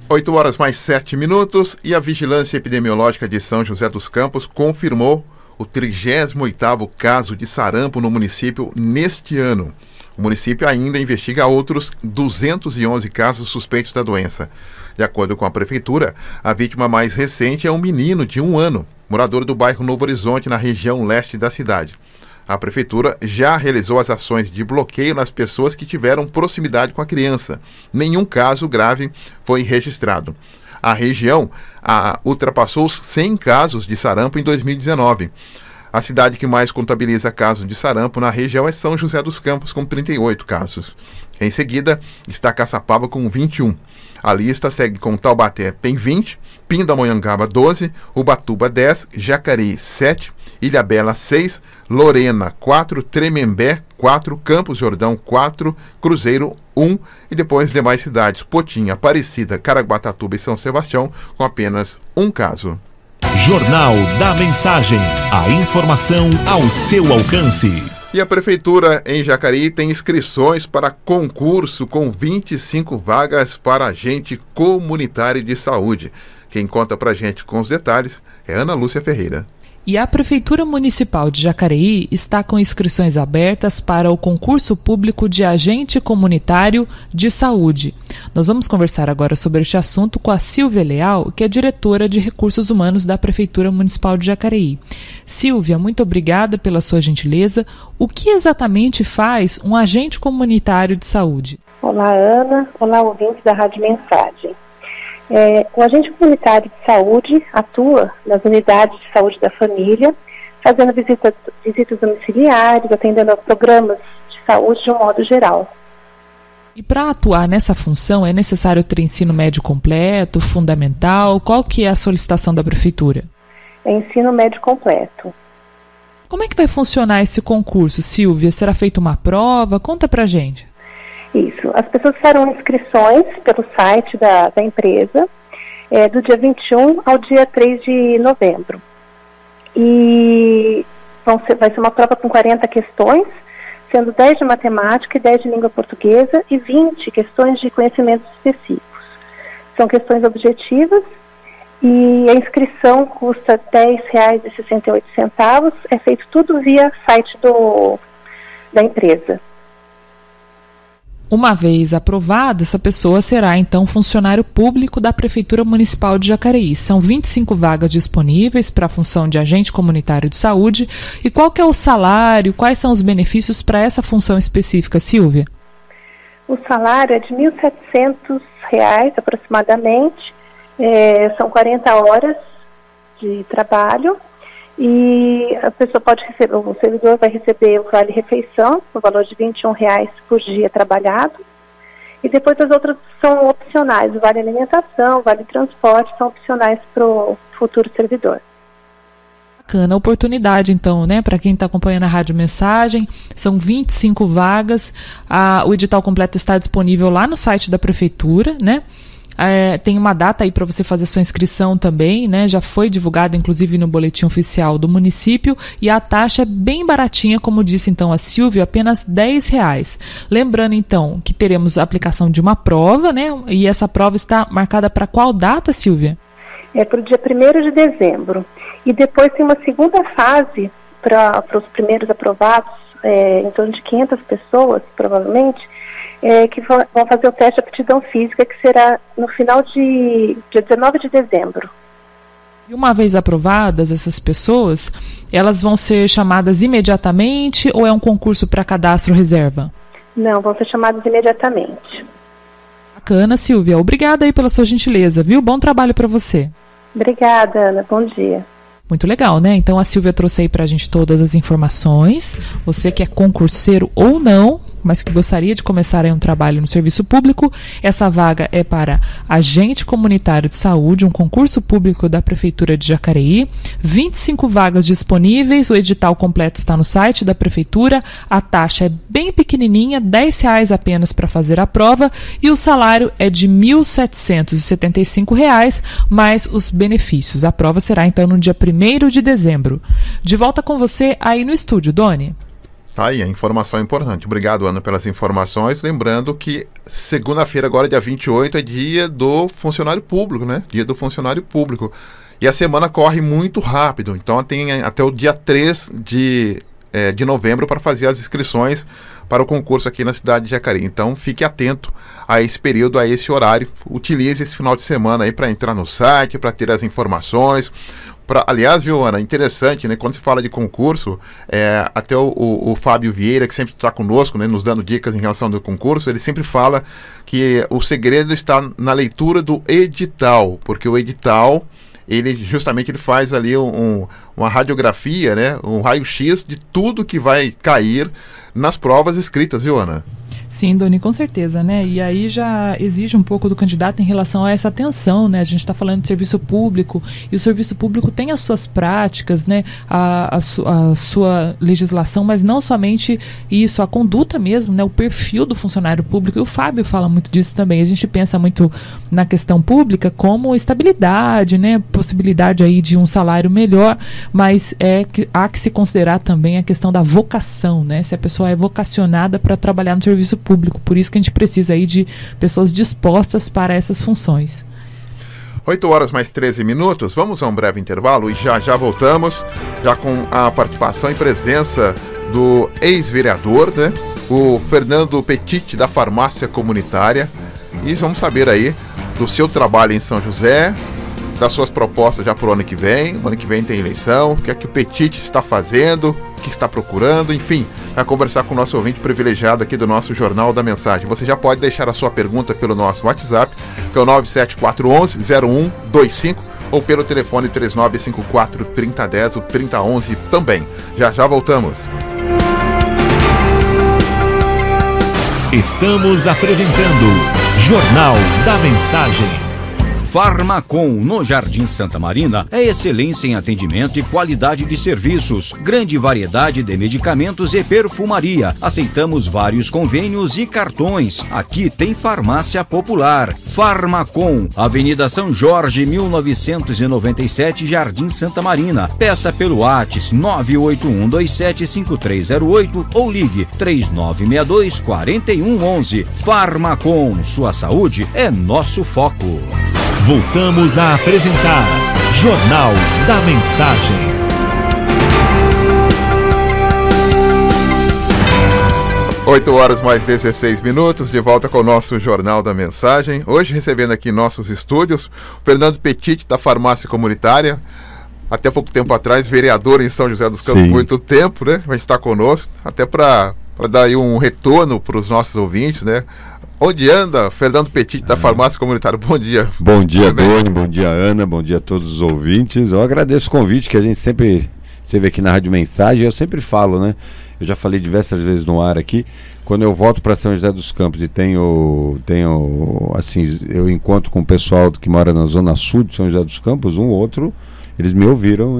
8 horas mais 7 minutos e a Vigilância Epidemiológica de São José dos Campos confirmou o 38º caso de sarampo no município neste ano. O município ainda investiga outros 211 casos suspeitos da doença. De acordo com a prefeitura, a vítima mais recente é um menino de 1 ano, morador do bairro Novo Horizonte, na região leste da cidade. A prefeitura já realizou as ações de bloqueio nas pessoas que tiveram proximidade com a criança. Nenhum caso grave foi registrado. A região ultrapassou os 100 casos de sarampo em 2019. A cidade que mais contabiliza casos de sarampo na região é São José dos Campos, com 38 casos. Em seguida, está Caçapava com 21. A lista segue com Taubaté, tem 20, Pindamonhangaba 12, Ubatuba 10, Jacareí 7, Ilhabela 6, Lorena 4, Tremembé 4, Campos Jordão 4, Cruzeiro 1 e depois demais cidades, Potinha, Aparecida, Caraguatatuba e São Sebastião com apenas 1 caso. Jornal da Mensagem, a informação ao seu alcance. E a Prefeitura em Jacareí tem inscrições para concurso com 25 vagas para agente comunitário de saúde. Quem conta pra gente com os detalhes é Ana Lúcia Ferreira. E a Prefeitura Municipal de Jacareí está com inscrições abertas para o concurso público de agente comunitário de saúde. Nós vamos conversar agora sobre este assunto com a Silvia Leal, que é diretora de Recursos Humanos da Prefeitura Municipal de Jacareí. Silvia, muito obrigada pela sua gentileza. O que exatamente faz um agente comunitário de saúde? Olá, Ana. Olá, ouvintes da Rádio Mensagem. O agente comunitário de saúde atua nas unidades de saúde da família, fazendo visitas domiciliares, atendendo a programas de saúde de um modo geral. E para atuar nessa função é necessário ter ensino médio completo, fundamental? Qual que é a solicitação da Prefeitura? É ensino médio completo. Como é que vai funcionar esse concurso, Silvia? Será feita uma prova? Conta pra gente. Isso, as pessoas farão inscrições pelo site da empresa do dia 21 ao dia 3 de novembro. E vai ser uma prova com 40 questões, sendo 10 de matemática e 10 de língua portuguesa e 20 questões de conhecimentos específicos. São questões objetivas e a inscrição custa R$ 10,68, é feito tudo via site da empresa. Uma vez aprovada, essa pessoa será então funcionário público da Prefeitura Municipal de Jacareí. São 25 vagas disponíveis para a função de agente comunitário de saúde. E qual que é o salário, quais são os benefícios para essa função específica, Silvia? O salário é de R$ 1.700 aproximadamente, são 40 horas de trabalho. E a pessoa pode receber, o servidor vai receber o vale-refeição, no valor de R$ 21 por dia trabalhado. E depois as outras são opcionais, o vale-alimentação, o vale-transporte, são opcionais para o futuro servidor. Bacana, oportunidade então, né, para quem está acompanhando a Rádio Mensagem, são 25 vagas, o edital completo está disponível lá no site da Prefeitura, né? Tem uma data aí para você fazer sua inscrição também, né? Já foi divulgada, inclusive, no boletim oficial do município, e a taxa é bem baratinha, como disse então a Silvia, apenas R$ 10. Lembrando então que teremos a aplicação de uma prova, né? E essa prova está marcada para qual data, Silvia? É para o dia 1º de dezembro. E depois tem uma segunda fase para os primeiros aprovados, em torno de 500 pessoas, provavelmente, que vão fazer o teste de aptidão física, que será no final de dia 19 de dezembro. E uma vez aprovadas essas pessoas, elas vão ser chamadas imediatamente ou é um concurso para cadastro reserva? Não, vão ser chamadas imediatamente. Bacana, Silvia. Obrigada aí pela sua gentileza, viu? Bom trabalho para você. Obrigada, Ana. Bom dia. Muito legal, né? Então a Silvia trouxe aí pra gente todas as informações. Você que é concurseiro ou não, mas que gostaria de começar aí um trabalho no serviço público, essa vaga é para agente comunitário de saúde, um concurso público da Prefeitura de Jacareí. 25 vagas disponíveis, o edital completo está no site da Prefeitura, a taxa é bem pequenininha, R$10 apenas para fazer a prova e o salário é de R$ 1.775, mais os benefícios. A prova será então no dia 1º de dezembro. De volta com você aí no estúdio, Doni. Tá aí, a informação é importante. Obrigado, Ana, pelas informações. Lembrando que segunda-feira, agora dia 28, é dia do funcionário público, né? Dia do funcionário público. E a semana corre muito rápido. Então tem até o dia 3 de novembro para fazer as inscrições para o concurso aqui na cidade de Jacareí. Então fique atento a esse período, a esse horário. Utilize esse final de semana aí para entrar no site, para ter as informações. Aliás, viu, Ana, interessante, né? Quando se fala de concurso, até o Fábio Vieira, que sempre está conosco, né, nos dando dicas em relação ao concurso, ele sempre fala que o segredo está na leitura do edital, porque o edital, ele faz ali uma radiografia, né, um raio-x de tudo que vai cair nas provas escritas, viu, Ana? Sim, Doni, com certeza, né? E aí já exige um pouco do candidato em relação a essa atenção, né? A gente está falando de serviço público e o serviço público tem as suas práticas, né? A sua legislação, mas não somente isso, a conduta mesmo, né? O perfil do funcionário público. E o Fábio fala muito disso também. A gente pensa muito na questão pública como estabilidade, né? Possibilidade aí de um salário melhor, mas há que se considerar também a questão da vocação, né? Se a pessoa é vocacionada para trabalhar no serviço público, por isso que a gente precisa aí de pessoas dispostas para essas funções. 8h mais 13, vamos a um breve intervalo e já voltamos, já com a participação e presença do ex-vereador, né, o Fernando Petit, da Farmácia Comunitária, e vamos saber aí do seu trabalho em São José, das suas propostas já para o ano que vem. O ano que vem tem eleição, o que é que o Petit está fazendo, o que está procurando, enfim, a conversar com o nosso ouvinte privilegiado aqui do nosso Jornal da Mensagem. Você já pode deixar a sua pergunta pelo nosso WhatsApp, que é o 97411-0125, ou pelo telefone 3954-3010, o 3011 também. Já voltamos. Estamos apresentando Jornal da Mensagem. Farmacom, no Jardim Santa Marina, é excelência em atendimento e qualidade de serviços. Grande variedade de medicamentos e perfumaria. Aceitamos vários convênios e cartões. Aqui tem farmácia popular. Farmacom, Avenida São Jorge, 1997, Jardim Santa Marina. Peça pelo WhatsApp 981275308 ou ligue 3962-4111. Farmacom, sua saúde é nosso foco. Voltamos a apresentar Jornal da Mensagem. 8h mais 16, de volta com o nosso Jornal da Mensagem. Hoje recebendo aqui em nossos estúdios o Fernando Petit, da Farmácia Comunitária. Até pouco tempo atrás, vereador em São José dos Campos, muito tempo, né? Vai estar conosco, até para dar aí um retorno para os nossos ouvintes, né? Onde anda Fernando Petit, da Farmácia Comunitária? Bom dia. Bom dia, Doni, bom dia, Ana, bom dia a todos os ouvintes. Eu agradeço o convite que a gente sempre esteve aqui na Rádio Mensagem. Eu sempre falo, né? Eu já falei diversas vezes no ar aqui. Quando eu volto para São José dos Campos e tenho assim, eu encontro com o pessoal que mora na zona sul de São José dos Campos, um ou outro, eles me ouviram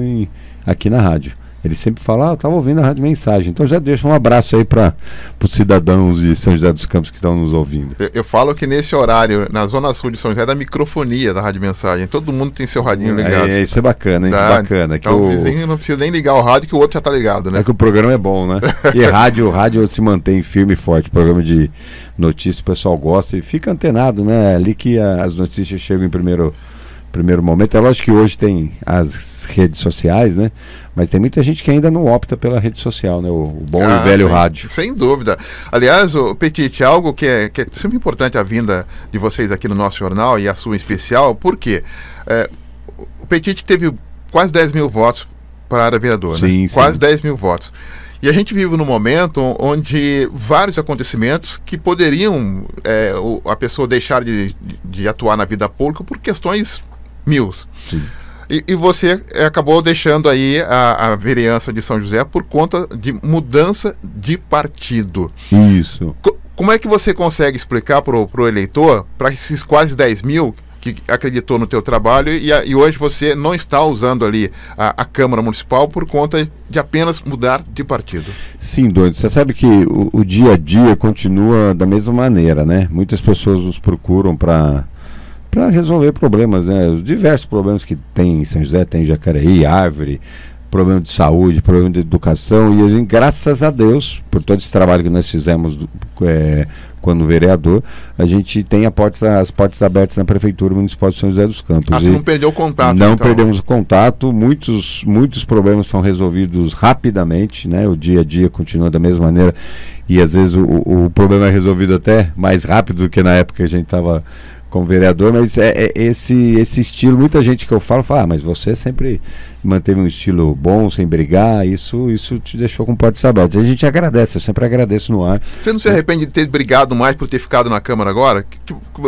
aqui na rádio. Eles sempre falam, eu estava ouvindo a Rádio Mensagem. Então já deixa um abraço aí para os cidadãos de São José dos Campos que estão nos ouvindo. Eu falo que nesse horário, na Zona Sul de São José, é da microfonia da Rádio Mensagem. Todo mundo tem seu radinho ligado. Isso é bacana, hein? Bacana. Então o vizinho não precisa nem ligar o rádio que o outro já está ligado, né? É que o programa é bom, né? E rádio se mantém firme e forte. Programa de notícias, o pessoal gosta e fica antenado, né? É ali que as notícias chegam em primeiro momento. É lógico que hoje tem as redes sociais, né? Mas tem muita gente que ainda não opta pela rede social, né? O bom e velho rádio. Sem dúvida. Aliás, o Petit, algo que é sempre importante a vinda de vocês aqui no nosso jornal e a sua em especial, porque o Petit teve quase 10 mil votos para vereador, sim, né? sim. Quase 10 mil votos. E a gente vive num momento onde vários acontecimentos que poderiam a pessoa deixar de atuar na vida pública por questões mil. E você acabou deixando aí a vereança de São José por conta de mudança de partido. Isso. Como é que você consegue explicar para o eleitor, para esses quase 10 mil que acreditou no teu trabalho e hoje você não está usando ali a Câmara Municipal por conta de apenas mudar de partido? Sim, Doido, você sabe que o dia a dia continua da mesma maneira, né? Muitas pessoas nos procuram para resolver problemas, né? Os diversos problemas que tem em São José, tem em Jacareí, Árvore, problema de saúde, problema de educação, e a gente, graças a Deus, por todo esse trabalho que nós fizemos quando vereador, a gente tem as portas abertas na Prefeitura Municipal de São José dos Campos. Você não perdeu o contato? Não perdemos o contato, muitos problemas são resolvidos rapidamente, né? O dia a dia continua da mesma maneira, e às vezes o problema é resolvido até mais rápido do que na época que a gente estava como vereador, mas esse estilo, muita gente que eu falo, mas você sempre manteve um estilo bom, sem brigar, isso te deixou com portas abertas. A gente agradece, eu sempre agradeço no ar. Você não se arrepende de ter brigado mais por ter ficado na Câmara agora?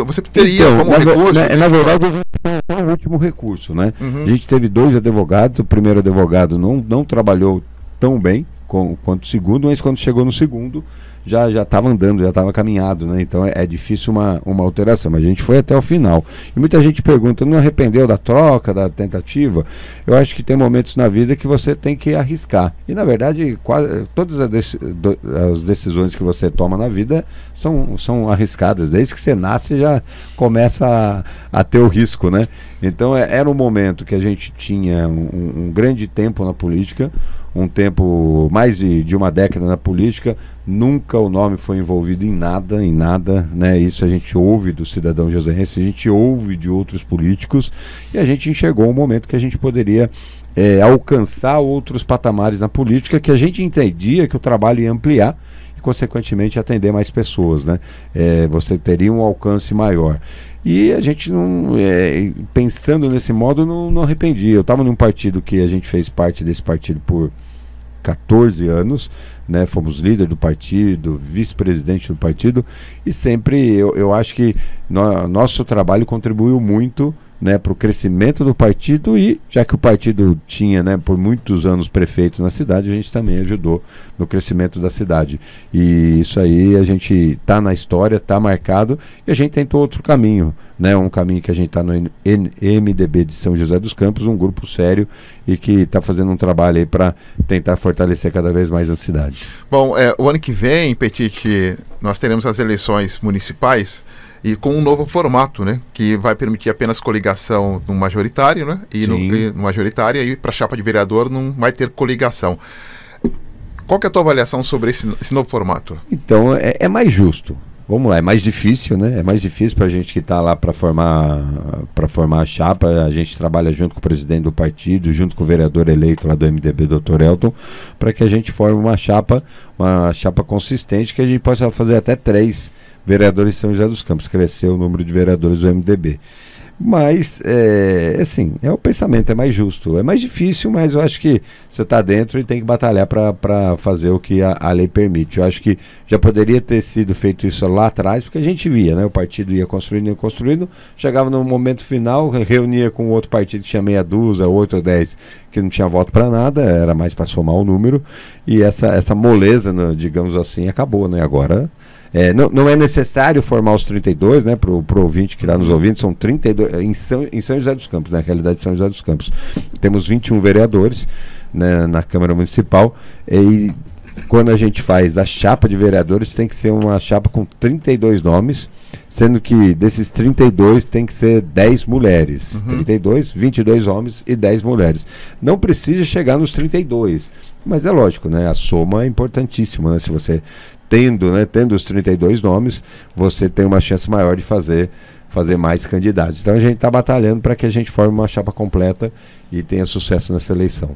Você teria como recurso? Na verdade, a gente tem o último recurso, né? A gente teve 2 advogados, o primeiro advogado não trabalhou tão bem quanto o segundo, mas quando chegou no segundo, já estava andando, já estava caminhado, né? Então é difícil uma alteração, mas a gente foi até o final. E muita gente pergunta, não arrependeu da troca, da tentativa? Eu acho que tem momentos na vida que você tem que arriscar. E na verdade, quase todas as decisões que você toma na vida são arriscadas. Desde que você nasce já começa a ter o risco, né? Então era um momento que a gente tinha um grande tempo na política, um tempo, mais de uma década na política, nunca o nome foi envolvido em nada, né? Isso a gente ouve do cidadão joseense, a gente ouve de outros políticos, e a gente enxergou um momento que a gente poderia alcançar outros patamares na política, que a gente entendia que o trabalho ia ampliar e, consequentemente, atender mais pessoas, né? Você teria um alcance maior. E a gente pensando nesse modo, não arrependia. Eu estava num partido que a gente fez parte desse partido por 14 anos, né? Fomos líder do partido, vice-presidente do partido, e sempre eu acho que nosso trabalho contribuiu muito, né, para o crescimento do partido, e já que o partido tinha, né, por muitos anos prefeito na cidade, a gente também ajudou no crescimento da cidade. E isso aí a gente está na história, está marcado, e a gente tentou outro caminho, né, um caminho que a gente está no MDB de São José dos Campos, um grupo sério e que está fazendo um trabalho aí para tentar fortalecer cada vez mais a cidade. Bom, o ano que vem, Petit, nós teremos as eleições municipais, e com um novo formato, né, que vai permitir apenas coligação no majoritário, né, e no majoritário, e para a chapa de vereador não vai ter coligação. Qual que é a tua avaliação sobre esse novo formato? Então, é mais justo. Vamos lá, é mais difícil, né? É mais difícil para a gente que está lá para formar a chapa. A gente trabalha junto com o presidente do partido, junto com o vereador eleito lá do MDB, Dr. Elton, para que a gente forme uma chapa consistente, que a gente possa fazer até 3 vereadores em São José dos Campos, crescer o número de vereadores do MDB. Mas, assim, o pensamento é mais justo, é mais difícil, mas eu acho que você está dentro e tem que batalhar para fazer o que a lei permite. Eu acho que já poderia ter sido feito isso lá atrás, porque a gente via, né? O partido ia construindo, chegava no momento final, reunia com outro partido que tinha meia dúzia, 8 ou 10, que não tinha voto para nada, era mais para somar o número, e essa moleza, né, digamos assim, acabou, né? Agora... não é necessário formar os 32, né? Pro ouvinte que está nos ouvindo, são 32 em São José dos Campos, na realidade de São José dos Campos. Temos 21 vereadores, né, na Câmara Municipal, e quando a gente faz a chapa de vereadores, tem que ser uma chapa com 32 nomes, sendo que desses 32 tem que ser 10 mulheres. 32, 22 homens e 10 mulheres. Não precisa chegar nos 32, mas é lógico, né? A soma é importantíssima, né? Se você tendo os 32 nomes, você tem uma chance maior de fazer mais candidatos. Então a gente está batalhando para que a gente forme uma chapa completa e tenha sucesso nessa eleição.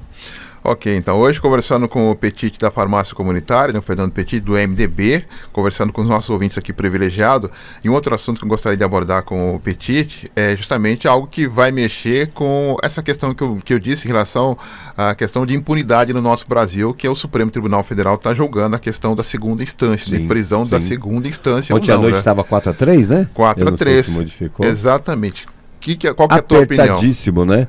Ok, então hoje conversando com o Petit da Farmácia Comunitária, né, o Fernando Petit do MDB, conversando com os nossos ouvintes aqui privilegiados, e um outro assunto que eu gostaria de abordar com o Petit é justamente algo que vai mexer com essa questão que eu disse em relação à questão de impunidade no nosso Brasil, que é o Supremo Tribunal Federal está julgando a questão da segunda instância, de prisão da segunda instância. Ontem à noite estava 4-3, né? 4-3, exatamente. Qual que é a tua opinião? Apertadíssimo, né?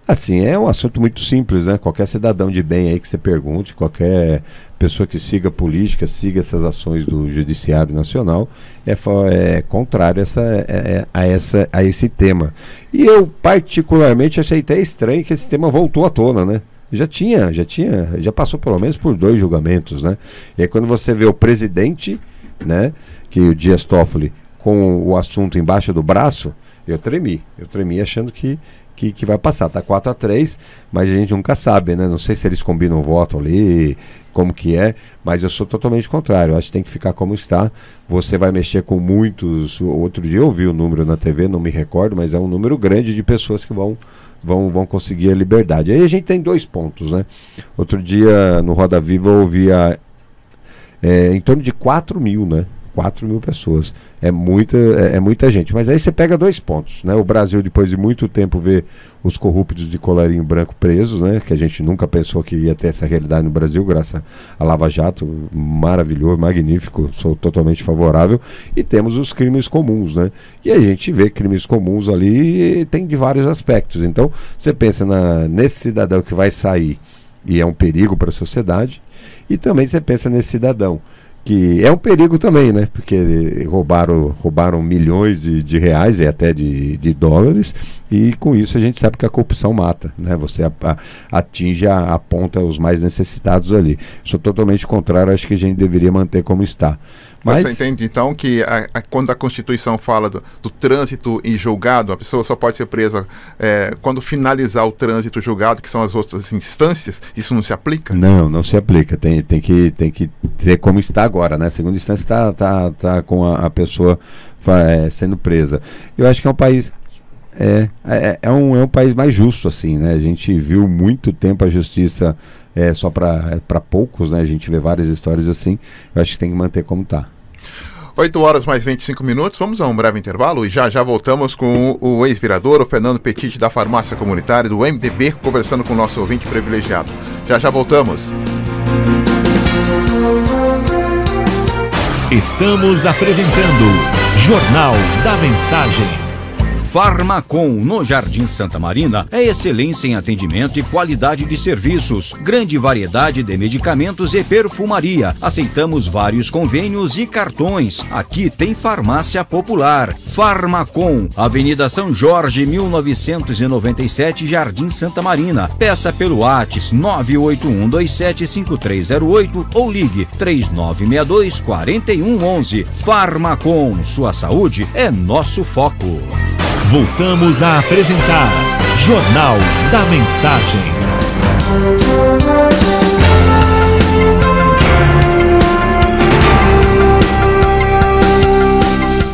Assim, é um assunto muito simples, né? Qualquer cidadão de bem aí que você pergunte, qualquer pessoa que siga política, siga essas ações do Judiciário Nacional, é contrário a esse tema. E eu, particularmente, achei até estranho que esse tema voltou à tona, né? Já passou pelo menos por 2 julgamentos, né? E aí quando você vê o presidente, né, que o Dias Toffoli, com o assunto embaixo do braço, eu tremi achando que vai passar, tá 4-3, mas a gente nunca sabe, né? Não sei se eles combinam o voto ali, como que é, mas eu sou totalmente contrário, acho que tem que ficar como está. Você vai mexer com muitos, outro dia eu vi o número na TV, não me recordo, mas é um número grande de pessoas que vão conseguir a liberdade. Aí a gente tem 2 pontos, né? Outro dia no Roda Viva eu ouvia em torno de 4 mil, né? 4 mil pessoas, é muita gente, mas aí você pega 2 pontos, né? O Brasil, depois de muito tempo, vê os corruptos de colarinho branco presos, né? Que a gente nunca pensou que ia ter essa realidade no Brasil, graças a Lava Jato, maravilhoso, magnífico, sou totalmente favorável, e temos os crimes comuns, né? E a gente vê crimes comuns ali, e tem de vários aspectos, então você pensa nesse cidadão que vai sair, e é um perigo para a sociedade, e também você pensa nesse cidadão que é um perigo também, né? Porque roubaram milhões de reais e até de dólares, e com isso a gente sabe que a corrupção mata, né? Você atinge, aponta os mais necessitados ali. Sou totalmente contrário, acho que a gente deveria manter como está. Mas você entende, então, que quando a Constituição fala do trânsito em julgado, a pessoa só pode ser presa quando finalizar o trânsito julgado, que são as outras instâncias, isso não se aplica? Não se aplica. Tem que ser como está agora, né? A segunda instância está com a pessoa sendo presa. Eu acho que é um país... É um país mais justo, assim, né? A gente viu muito tempo a justiça só para poucos, né? A gente vê várias histórias assim. Eu acho que tem que manter como está. 8 horas mais 25 minutos, vamos a um breve intervalo e já voltamos com o ex-vereador, o Fernando Petit da Farmácia Comunitária do MDB, conversando com o nosso ouvinte privilegiado. Já voltamos. Estamos apresentando Jornal da Mensagem. Farmacom, no Jardim Santa Marina, é excelência em atendimento e qualidade de serviços. Grande variedade de medicamentos e perfumaria. Aceitamos vários convênios e cartões. Aqui tem farmácia popular. Farmacom, Avenida São Jorge, 1997, Jardim Santa Marina. Peça pelo WhatsApp 981275308 ou ligue 3962-4111. Farmacom, sua saúde é nosso foco. Voltamos a apresentar Jornal da Mensagem.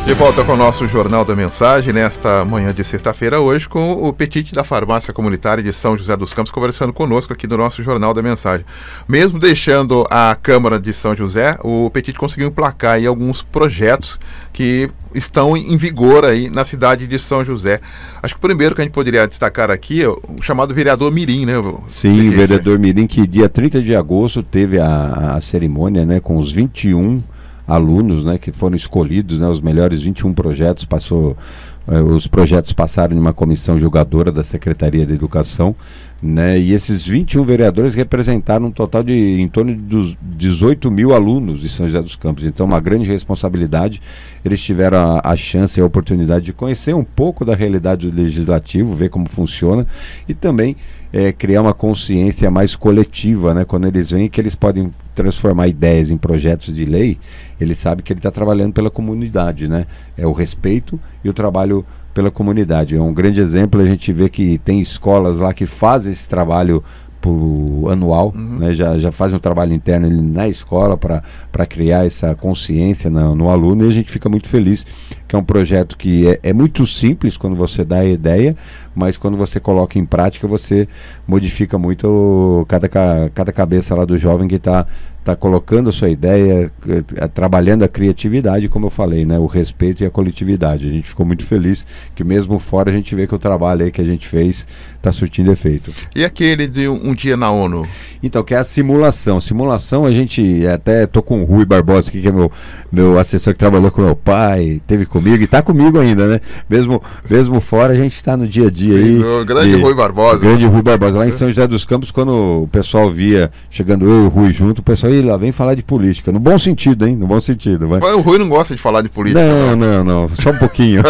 De volta com o nosso Jornal da Mensagem, nesta manhã de sexta-feira, hoje com o Petit da Farmácia Comunitária de São José dos Campos, conversando conosco aqui do nosso Jornal da Mensagem. Mesmo deixando a Câmara de São José, o Petit conseguiu emplacar aí alguns projetos que estão em vigor aí na cidade de São José. Acho que o primeiro que a gente poderia destacar aqui é o chamado vereador Mirim, né? Sim, o vereador Mirim, que dia 30 de agosto teve a cerimônia, né, com os 21 alunos, né, que foram escolhidos, né, os melhores 21 projetos, os projetos passaram em uma comissão julgadora da Secretaria de Educação, né, e esses 21 vereadores representaram um total de em torno dos 18 mil alunos de São José dos Campos. Então, uma grande responsabilidade. Eles tiveram a chance e a oportunidade de conhecer um pouco da realidade do legislativo, ver como funciona e também criar uma consciência mais coletiva, né? Quando eles veem que eles podem transformar ideias em projetos de lei, eles sabem que ele está trabalhando pela comunidade, né? É o respeito e o trabalho pela comunidade. É um grande exemplo, a gente vê que tem escolas lá que fazem esse trabalho anual, né? já fazem um trabalho interno na escola para criar essa consciência no aluno, e a gente fica muito feliz que é um projeto que é muito simples quando você dá a ideia, mas quando você coloca em prática, você modifica muito cada cabeça lá do jovem que está colocando a sua ideia, trabalhando a criatividade, como eu falei, né, o respeito e a coletividade. A gente ficou muito feliz que mesmo fora a gente vê que o trabalho aí que a gente fez está surtindo efeito. E aquele de um dia na ONU? Então, que é a simulação. Simulação, a gente até tô com o Rui Barbosa aqui, que é meu assessor que trabalhou com meu pai, teve comigo e está comigo ainda, né? Mesmo fora, a gente está no dia a dia. Sim, aí. O grande Rui Barbosa. O grande Rui Barbosa. Lá em São José dos Campos, quando o pessoal via, chegando eu e o Rui junto, o pessoal lá vem falar de política. No bom sentido, hein? No bom sentido. Mas o Rui não gosta de falar de política. Não. Só um pouquinho.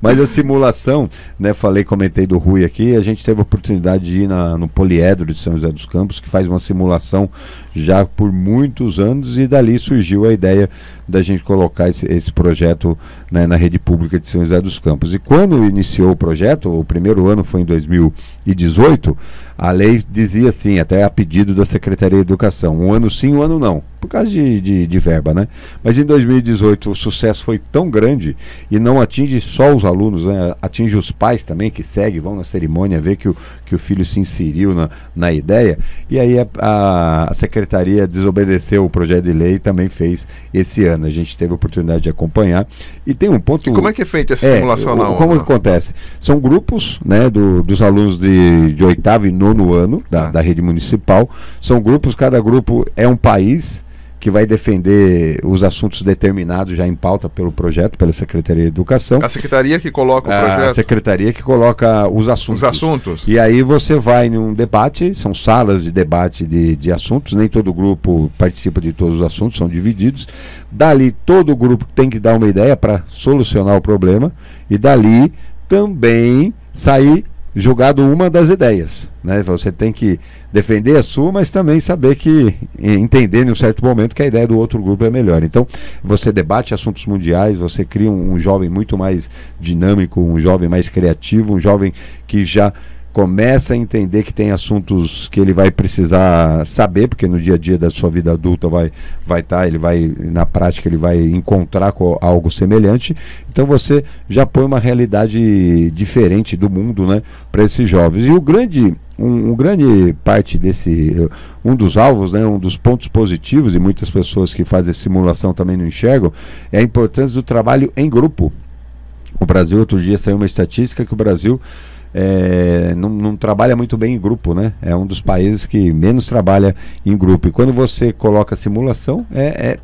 Mas a simulação, né? Comentei do Rui aqui, a gente teve a oportunidade de ir no Poliedro de São José dos Campos, que faz uma simulação já por muitos anos, e dali surgiu a ideia da gente colocar esse projeto, né, na rede pública de São José dos Campos. E quando iniciou o projeto, o primeiro ano foi em 2018, a lei dizia assim, até a pedido da Secretaria de Educação, um ano sim, um ano não, por causa de verba, né? Mas em 2018 o sucesso foi tão grande, e não atinge só os alunos, né? Atinge os pais também, que seguem, vão na cerimônia, ver que o filho se inseriu na ideia, e aí a Secretaria desobedeceu o projeto de lei e também fez esse ano. A gente teve a oportunidade de acompanhar, e tem um ponto... E como é que é feita essa simulação na ONU? Como acontece? São grupos, né, dos alunos de 8º e 9º ano da rede municipal, são grupos, cada grupo é um país que vai defender os assuntos determinados já em pauta pelo projeto, pela Secretaria de Educação. A Secretaria que coloca o projeto? A Secretaria que coloca os assuntos. Os assuntos. E aí você vai num debate, são salas de debate de assuntos, nem todo grupo participa de todos os assuntos, são divididos. Dali todo grupo tem que dar uma ideia para solucionar o problema, e dali também sair julgado uma das ideias, né? Você tem que defender a sua, mas também saber entender em um certo momento que a ideia do outro grupo é melhor. Então, você debate assuntos mundiais, você cria um jovem muito mais dinâmico, um jovem mais criativo, um jovem que já começa a entender que tem assuntos que ele vai precisar saber, porque no dia a dia da sua vida adulta na prática ele vai encontrar com algo semelhante. Então você já põe uma realidade diferente do mundo, né, para esses jovens. E um grande parte um dos alvos, né, um dos pontos positivos, e muitas pessoas que fazem simulação também não enxergam, é a importância do trabalho em grupo. O Brasil, outro dia saiu uma estatística que o Brasil não trabalha muito bem em grupo, né? É um dos países que menos trabalha em grupo. E quando você coloca simulação, é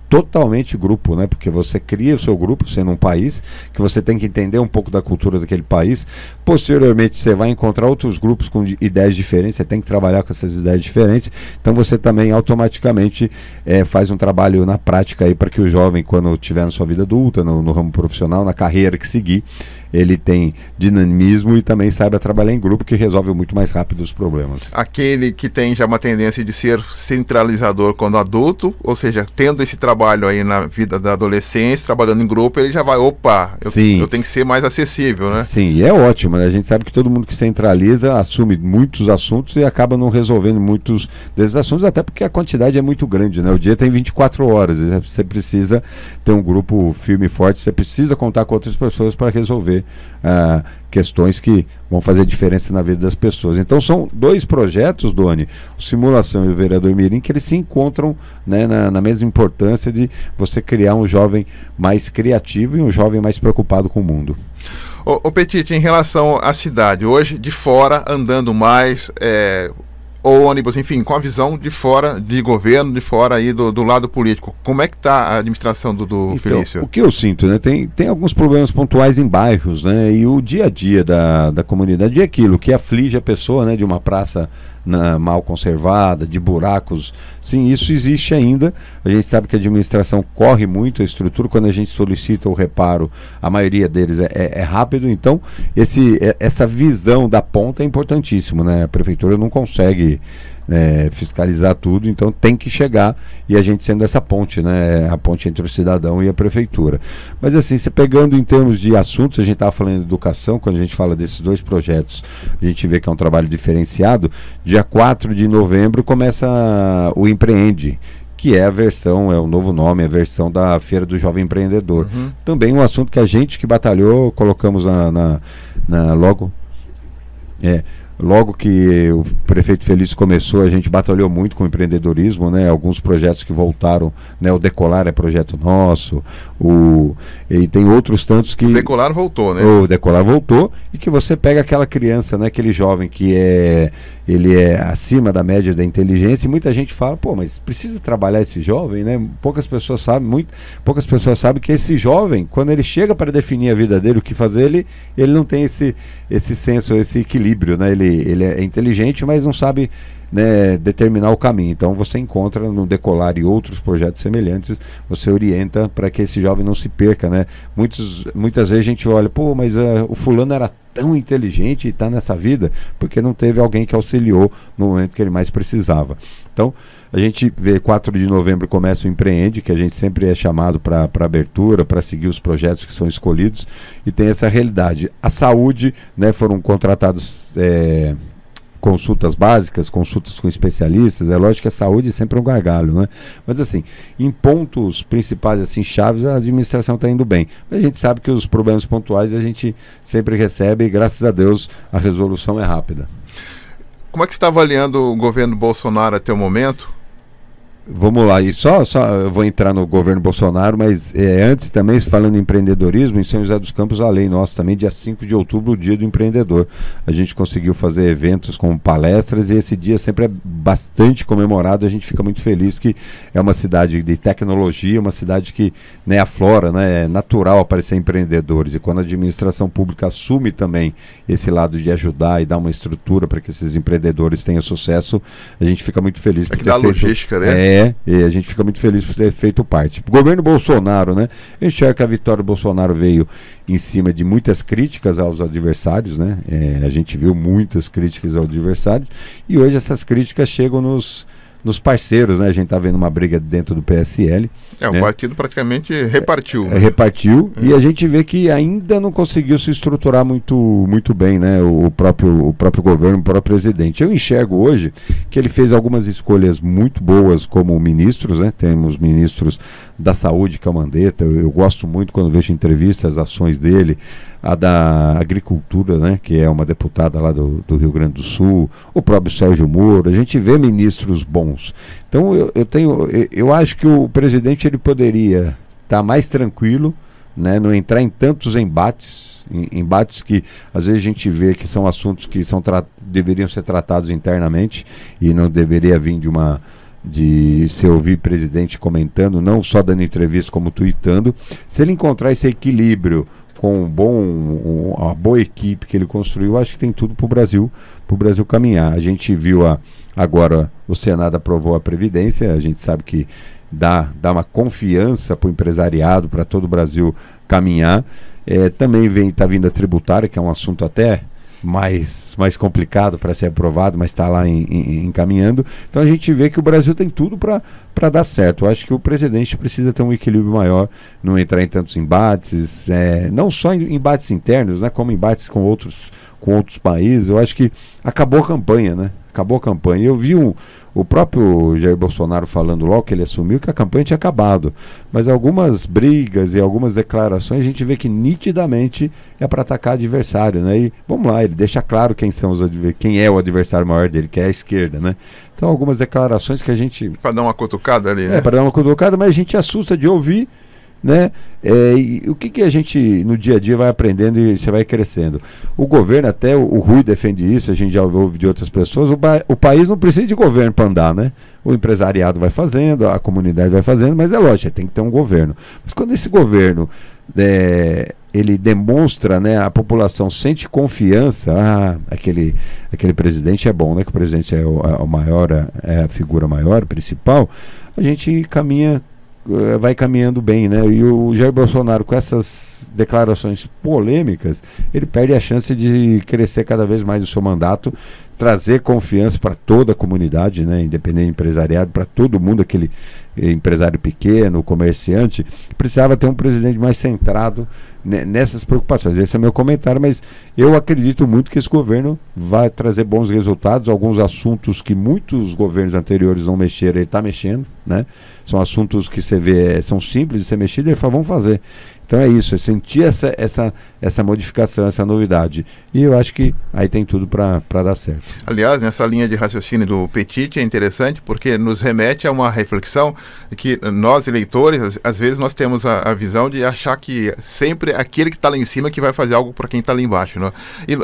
totalmente grupo, né? Porque você cria o seu grupo sendo um país, que você tem que entender um pouco da cultura daquele país. Posteriormente você vai encontrar outros grupos com ideias diferentes, você tem que trabalhar com essas ideias diferentes. Então você também automaticamente faz um trabalho na prática aí para que o jovem, quando estiver na sua vida adulta, no ramo profissional, na carreira que seguir, ele tem dinamismo e também saiba trabalhar em grupo, que resolve muito mais rápido os problemas. Aquele que tem já uma tendência de ser centralizador quando adulto, ou seja, tendo esse trabalho aí na vida da adolescência, trabalhando em grupo, ele já vai, eu tenho que ser mais acessível, né? Sim, e é ótimo, né? A gente sabe que todo mundo que centraliza assume muitos assuntos e acaba não resolvendo muitos desses assuntos, até porque a quantidade é muito grande, né? O dia tem 24 horas, você precisa ter um grupo firme e forte, você precisa contar com outras pessoas para resolver questões que vão fazer diferença na vida das pessoas. Então são dois projetos, Doni, o Simulação e o Vereador Mirim, que eles se encontram, né, na mesma importância de você criar um jovem mais criativo e um jovem mais preocupado com o mundo. Ô Petit, em relação à cidade, hoje de fora, andando mais, ônibus, enfim, com a visão de fora, de governo, de fora aí do lado político, como é que está a administração do Felício? O que eu sinto, né, tem alguns problemas pontuais em bairros, né, e o dia a dia da comunidade é aquilo que aflige a pessoa, né, de uma praça mal conservada, de buracos. Sim, isso existe ainda. A gente sabe que a administração corre muito a estrutura. Quando a gente solicita o reparo, a maioria deles é rápido. Então essa visão da ponta é importantíssimo, né? A prefeitura não consegue fiscalizar tudo, então tem que chegar, e a gente sendo essa ponte, né, a ponte entre o cidadão e a prefeitura. Mas assim, se pegando em termos de assuntos, a gente estava falando de educação, quando a gente fala desses dois projetos, a gente vê que é um trabalho diferenciado. Dia 4 de novembro começa o Empreende, que é a versão, é o novo nome, a versão da Feira do Jovem Empreendedor. Também um assunto que a gente que batalhou, colocamos logo que o prefeito Felício começou, a gente batalhou muito com o empreendedorismo, né? Alguns projetos que voltaram, né? O Decolar é projeto nosso, e tem outros tantos que... O Decolar voltou, né? O Decolar voltou, e que você pega aquela criança, né? Aquele jovem que ele é acima da média da inteligência, e muita gente fala, pô, mas precisa trabalhar esse jovem, né? Poucas pessoas sabem que esse jovem, quando ele chega para definir a vida dele, o que fazer, ele não tem esse senso, esse equilíbrio, né? Ele é inteligente, mas não sabe, né, determinar o caminho. Então você encontra no Decolar e outros projetos semelhantes, você orienta para que esse jovem não se perca, né? Muitas vezes a gente olha, pô, mas o fulano era tão inteligente e está nessa vida porque não teve alguém que auxiliou no momento que ele mais precisava. Então a gente vê 4 de novembro começa o Empreende, que a gente sempre é chamado para abertura, para seguir os projetos que são escolhidos, e tem essa realidade. A saúde, né, foram contratados consultas básicas, consultas com especialistas. É lógico que a saúde sempre é um gargalo, né? Mas assim, em pontos principais, assim, chaves, a administração está indo bem. Mas a gente sabe que os problemas pontuais a gente sempre recebe, e graças a Deus a resolução é rápida. Como é que você está avaliando o governo Bolsonaro até o momento? Vamos lá, e só eu vou entrar no governo Bolsonaro, mas antes também, falando em empreendedorismo, em São José dos Campos, a lei nossa também, dia 5 de outubro, o dia do empreendedor. A gente conseguiu fazer eventos com palestras, e esse dia sempre é bastante comemorado. A gente fica muito feliz que é uma cidade de tecnologia, uma cidade que, né, aflora, né, é natural aparecer empreendedores, e quando a administração pública assume também esse lado de ajudar e dar uma estrutura para que esses empreendedores tenham sucesso, a gente fica muito feliz. É que dá logística, né? E a gente fica muito feliz por ter feito parte. O governo Bolsonaro, né? Eu enxergo que a vitória do Bolsonaro veio em cima de muitas críticas aos adversários, né? A gente viu muitas críticas aos adversários, e hoje essas críticas chegam nos parceiros, né? A gente está vendo uma briga dentro do PSL. O partido praticamente repartiu. Repartiu, e a gente vê que ainda não conseguiu se estruturar muito bem, né? O próprio governo, o próprio presidente. Eu enxergo hoje que ele fez algumas escolhas muito boas como ministros, né? Temos ministros da saúde, que é o Mandetta. Eu gosto muito quando vejo entrevistas, as ações dele. A da agricultura, né, que é uma deputada lá do Rio Grande do Sul, o próprio Sérgio Moro. A gente vê ministros bons. Então eu acho que o presidente ele poderia estar mais tranquilo, né, não entrar em tantos embates que às vezes a gente vê que são assuntos que deveriam ser tratados internamente, e não deveria vir de se ouvir presidente comentando, não só dando entrevista como tweetando. Se ele encontrar esse equilíbrio com uma boa equipe que ele construiu, acho que tem tudo para o Brasil caminhar. A gente viu agora o Senado aprovou a Previdência, a gente sabe que dá uma confiança para o empresariado, para todo o Brasil caminhar. Também está vindo a tributária, que é um assunto até mais complicado para ser aprovado, mas está lá encaminhando. Então a gente vê que o Brasil tem tudo para dar certo. Eu acho que o presidente precisa ter um equilíbrio maior, não entrar em tantos embates, não só em embates internos, né, como embates com outros países. Eu acho que acabou a campanha, né? Acabou a campanha. Eu vi o próprio Jair Bolsonaro falando logo que ele assumiu que a campanha tinha acabado, mas algumas brigas e algumas declarações a gente vê que nitidamente é para atacar adversário, né? E vamos lá, ele deixa claro quem é o adversário maior dele, que é a esquerda, né? Então algumas declarações que a gente... Para dar uma cutucada ali, né? Para dar uma cutucada, mas a gente assusta de ouvir, né? E o que a gente no dia a dia vai aprendendo e você vai crescendo. O governo, até o Rui defende isso, a gente já ouve de outras pessoas, o país não precisa de governo para andar, né? O empresariado vai fazendo, a comunidade vai fazendo, mas é lógico, tem que ter um governo. Mas quando esse governo ele demonstra, né, a população sente confiança, aquele presidente é bom, né? Que o presidente é o maior, é a figura maior, principal, a gente vai caminhando bem, né? E o Jair Bolsonaro, com essas declarações polêmicas, ele perde a chance de crescer cada vez mais o seu mandato, trazer confiança para toda a comunidade, né, independente empresariado, para todo mundo, aquele empresário pequeno, comerciante, precisava ter um presidente mais centrado nessas preocupações. Esse é meu comentário, mas eu acredito muito que esse governo vai trazer bons resultados. Alguns assuntos que muitos governos anteriores não mexeram, ele está mexendo, né? São assuntos que você vê, são simples de ser mexido, ele fala, vamos fazer. Então é isso, é sentir essa modificação, essa novidade. E eu acho que aí tem tudo para dar certo. Aliás, nessa linha de raciocínio do Petit é interessante porque nos remete a uma reflexão que nós, eleitores, às vezes nós temos a visão de achar que sempre aquele que está lá em cima que vai fazer algo para quem está lá embaixo. Né?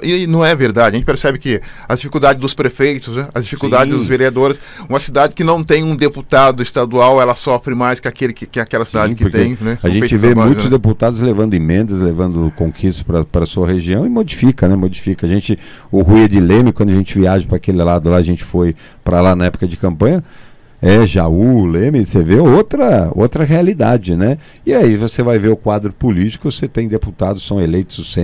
E não é verdade. A gente percebe que as dificuldades dos prefeitos, né? As dificuldades dos vereadores, uma cidade que não tem um deputado estadual, ela sofre mais que aquela cidade que tem. Né? A gente vê muitos deputados levando emendas, levando conquistas para a sua região e modifica, né? Modifica. O Rui de Leme, quando a gente viaja para aquele lado lá, a gente foi para lá na época de campanha, Jaú, Leme, você vê outra realidade, né? E aí você vai ver o quadro político, você tem deputados, são eleitos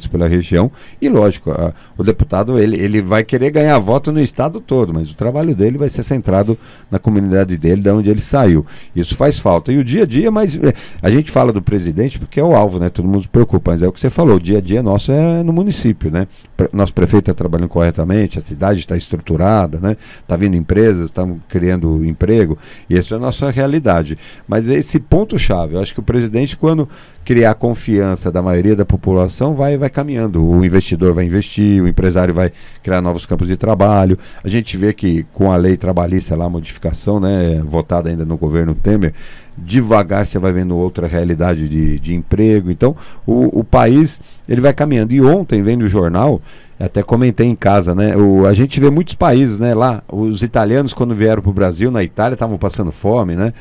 pela região, e lógico, o deputado, ele vai querer ganhar voto no estado todo, mas o trabalho dele vai ser centrado na comunidade dele, de onde ele saiu. Isso faz falta. E o dia a dia, mas a gente fala do presidente porque é o alvo, né? Todo mundo se preocupa, mas é o que você falou, o dia a dia nosso é no município, né? Nosso prefeito está trabalhando corretamente, a cidade está estruturada, né? Está vindo empresas, estamos criando emprego, e essa é a nossa realidade. Mas esse ponto-chave, eu acho que o presidente, quando criar confiança da maioria da população, vai caminhando. O investidor vai investir, o empresário vai criar novos campos de trabalho. A gente vê que com a lei trabalhista lá, a modificação, né, votada ainda no governo Temer, devagar você vai vendo outra realidade de emprego. Então o país, ele vai caminhando. E ontem, vendo o jornal, até comentei em casa, né? A gente vê muitos países, né? Lá, os italianos, quando vieram para o Brasil, na Itália, estavam passando fome, né?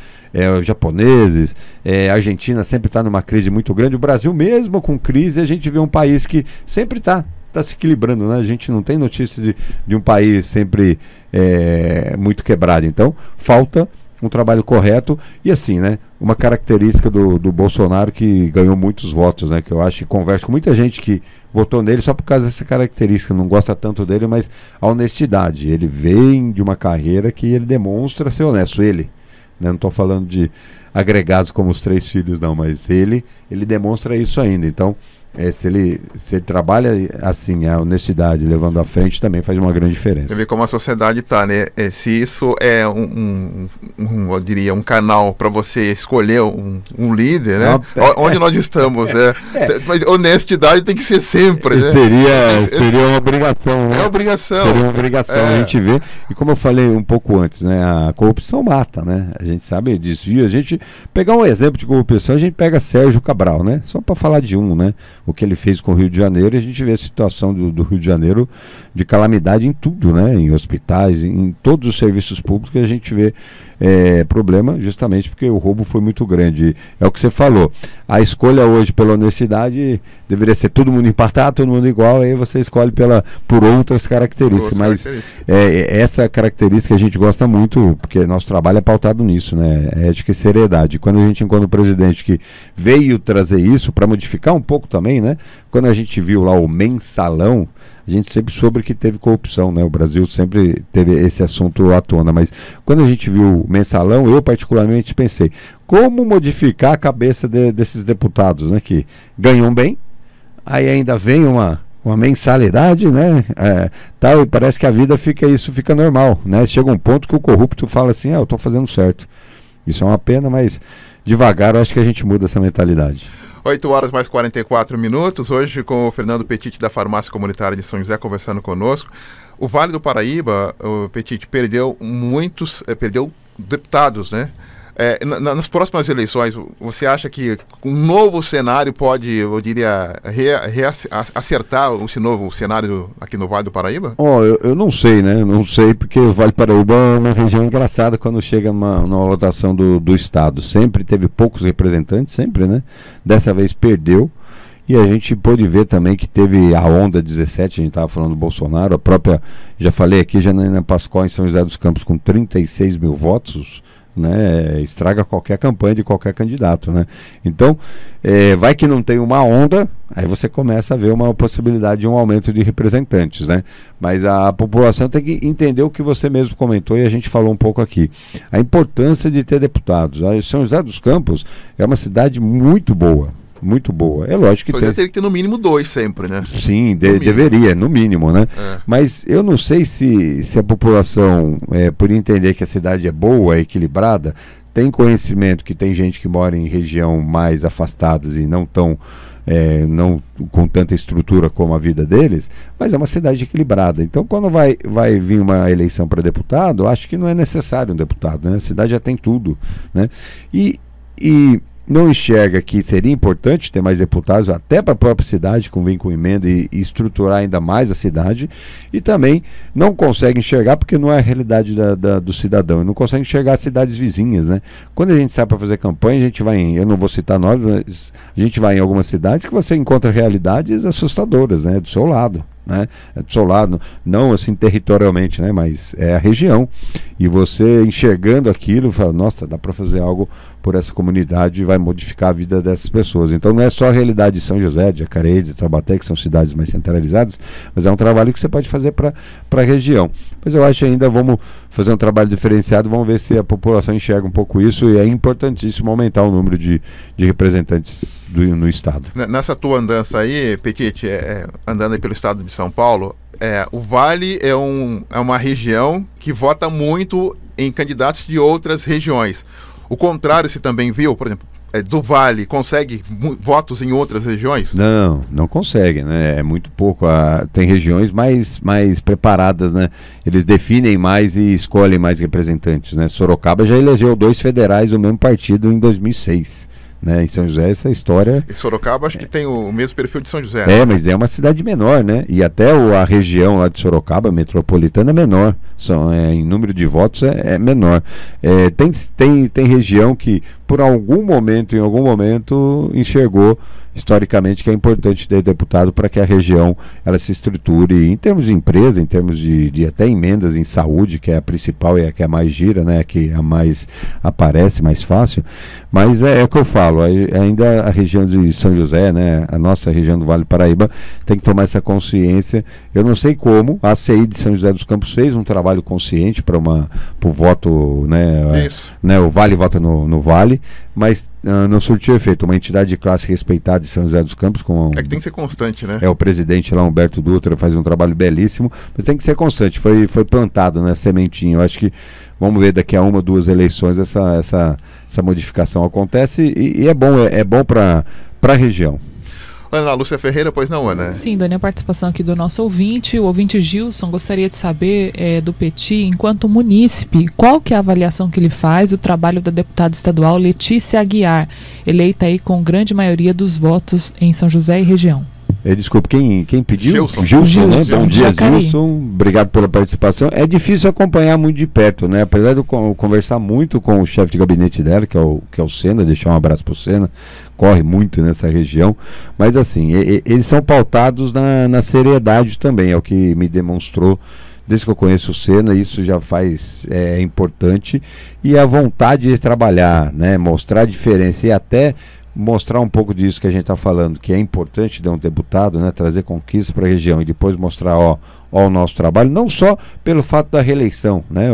Os japoneses, a Argentina sempre está numa crise muito grande. O Brasil, mesmo com crise, a gente vê um país que sempre está se equilibrando, né? A gente não tem notícia de um país sempre muito quebrado. Então, falta um trabalho correto e assim, né? Uma característica do Bolsonaro que ganhou muitos votos, né? Que eu acho que converso com muita gente que votou nele só por causa dessa característica, não gosta tanto dele, mas a honestidade. Ele vem de uma carreira que ele demonstra ser honesto. Ele, né? Não estou falando de agregados como os 3 filhos, não, mas ele demonstra isso ainda. Então, se ele trabalha assim, a honestidade, levando à frente, também faz uma grande diferença. Você vê como a sociedade está, né? Se isso é eu diria, um canal para você escolher um líder, né? Onde nós estamos, né? Mas honestidade tem que ser sempre, né? Seria uma obrigação, né? Obrigação. Seria uma obrigação, a gente vê. E como eu falei um pouco antes, né? A corrupção mata, né? A gente sabe, desvio. A gente pegar um exemplo de corrupção, a gente pega Sérgio Cabral, né? Só para falar de um, né? O que ele fez com o Rio de Janeiro, e a gente vê a situação do Rio de Janeiro de calamidade em tudo, né? Em hospitais, em todos os serviços públicos, a gente vê problema justamente porque o roubo foi muito grande. É o que você falou. A escolha hoje pela honestidade deveria ser todo mundo empatado, todo mundo igual, aí você escolhe por outras características. Mas essa característica a gente gosta muito, porque nosso trabalho é pautado nisso, né? Ética e seriedade. Quando a gente encontra um presidente que veio trazer isso para modificar um pouco também, né? Quando a gente viu lá o mensalão, a gente sempre soube que teve corrupção, né? O Brasil sempre teve esse assunto à tona, mas quando a gente viu o mensalão, eu particularmente pensei, como modificar a cabeça desses deputados, né? Que ganham bem, aí ainda vem uma mensalidade, né? Tal, e parece que a vida fica normal, né? Chega um ponto que o corrupto fala assim, eu estou fazendo certo. Isso é uma pena, mas devagar eu acho que a gente muda essa mentalidade. 8h44, hoje com o Fernando Petit da Farmácia Comunitária de São José conversando conosco. O Vale do Paraíba, o Petit, perdeu deputados, né? Nas próximas eleições, você acha que um novo cenário pode, eu diria, acertar esse novo cenário aqui no Vale do Paraíba? Eu não sei, né? Não sei, porque o Vale do Paraíba é uma região engraçada quando chega numa votação do Estado. Sempre teve poucos representantes, sempre, né? Dessa vez perdeu. E a gente pôde ver também que teve a onda 17, a gente estava falando do Bolsonaro, a própria, já falei aqui, Janaína Pascoal em São José dos Campos com 36 mil votos, né? Estraga qualquer campanha de qualquer candidato, né? Então, vai que não tem uma onda, aí você começa a ver uma possibilidade de um aumento de representantes, né? Mas a população tem que entender o que você mesmo comentou e a gente falou um pouco aqui. A importância de ter deputados. São José dos Campos é uma cidade muito boa. Muito boa. É lógico que teria que ter no mínimo 2 sempre, né? Sim, deveria, no mínimo, né? Mas eu não sei se a população, por entender que a cidade é boa, é equilibrada, tem conhecimento que tem gente que mora em região mais afastadas e não tão não com tanta estrutura como a vida deles, mas é uma cidade equilibrada. Então, quando vai vir uma eleição para deputado, acho que não é necessário um deputado, né? A cidade já tem tudo, né? E não enxerga que seria importante ter mais deputados até para a própria cidade, convém com emenda e estruturar ainda mais a cidade, e também não consegue enxergar, porque não é a realidade do cidadão, não consegue enxergar as cidades vizinhas, né? Quando a gente sai para fazer campanha, a gente vai eu não vou citar nomes, mas a gente vai em algumas cidades que você encontra realidades assustadoras, né? Do seu lado. Né? É do seu lado, não assim territorialmente, né? Mas é a região, e você enxergando aquilo fala, nossa, dá para fazer algo por essa comunidade e vai modificar a vida dessas pessoas. Então não é só a realidade de São José, de Jacareí, de Taubaté, que são cidades mais centralizadas, mas é um trabalho que você pode fazer para a região. Mas eu acho ainda, vamos fazer um trabalho diferenciado, vamos ver se a população enxerga um pouco isso, e é importantíssimo aumentar o número de representantes no estado. Nessa tua andança aí, Petit, andando aí pelo estado de São Paulo, o Vale é uma região que vota muito em candidatos de outras regiões. O contrário se também viu, por exemplo, do Vale, consegue votos em outras regiões? Não consegue, né? É muito pouco. Tem regiões mais preparadas, né? Eles definem mais e escolhem mais representantes, né? Sorocaba já elegeu 2 federais do mesmo partido em 2006. Né, em São José essa história... E Sorocaba acho que tem o mesmo perfil de São José. Né? Mas é uma cidade menor, né? E até a região lá de Sorocaba, metropolitana, é menor. Em número de votos é menor. Tem região que, em algum momento, enxergou historicamente que é importante ter deputado para que a região ela se estruture em termos de empresa, em termos de até emendas em saúde, que é a principal e a que é mais gira, né? Que a mais aparece, mais fácil. Mas é o que eu falo, ainda a região de São José, né? A nossa região do Vale do Paraíba tem que tomar essa consciência. Eu não sei como, a ACI de São José dos Campos fez um trabalho consciente para o voto, né? Isso. Né? O Vale vota no Vale, mas não surtiu efeito. Uma entidade de classe respeitada de São José dos Campos, que tem que ser constante, né? O presidente lá, Humberto Dutra, faz um trabalho belíssimo, mas tem que ser constante. Foi plantado, né, sementinho. Eu acho que vamos ver daqui a 1 ou 2 eleições essa modificação acontece e é bom para a região. Ana Lúcia Ferreira, pois não, Ana? Sim, Dani, a participação aqui do nosso ouvinte, o ouvinte Gilson, gostaria de saber do Petit, enquanto munícipe, qual que é a avaliação que ele faz do trabalho da deputada estadual Letícia Aguiar, eleita aí com grande maioria dos votos em São José e região? Desculpe, quem pediu? Gilson, né? Bom dia, Gilson. Obrigado pela participação. É difícil acompanhar muito de perto, né? Apesar de eu conversar muito com o chefe de gabinete dela, que é o Sena, deixar um abraço pro Sena, corre muito nessa região, mas assim, eles são pautados na seriedade também, é o que me demonstrou desde que eu conheço o Sena, isso já é importante, e a vontade de trabalhar, né? Mostrar a diferença e até mostrar um pouco disso que a gente está falando, que é importante de um deputado, né, trazer conquistas para a região e depois mostrar o nosso trabalho, não só pelo fato da reeleição, né,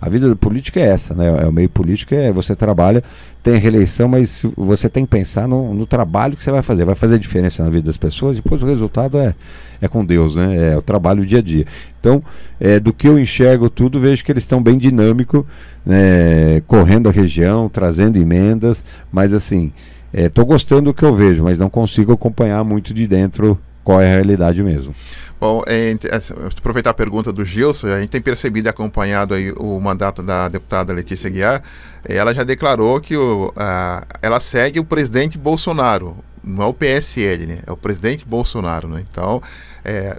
a vida política é essa, né, o meio político você trabalha, tem reeleição, mas você tem que pensar no trabalho que você vai fazer diferença na vida das pessoas, depois o resultado é com Deus, né, é o trabalho dia a dia. Então, do que eu enxergo tudo, vejo que eles estão bem dinâmicos, correndo a região, trazendo emendas, mas assim, estou gostando do que eu vejo, mas não consigo acompanhar muito de dentro qual é a realidade mesmo. Bom, aproveitar a pergunta do Gilson, a gente tem percebido e acompanhado aí o mandato da deputada Letícia Aguiar. Ela já declarou que ela segue o presidente Bolsonaro, não é o PSL, né? É o presidente Bolsonaro, né? Então,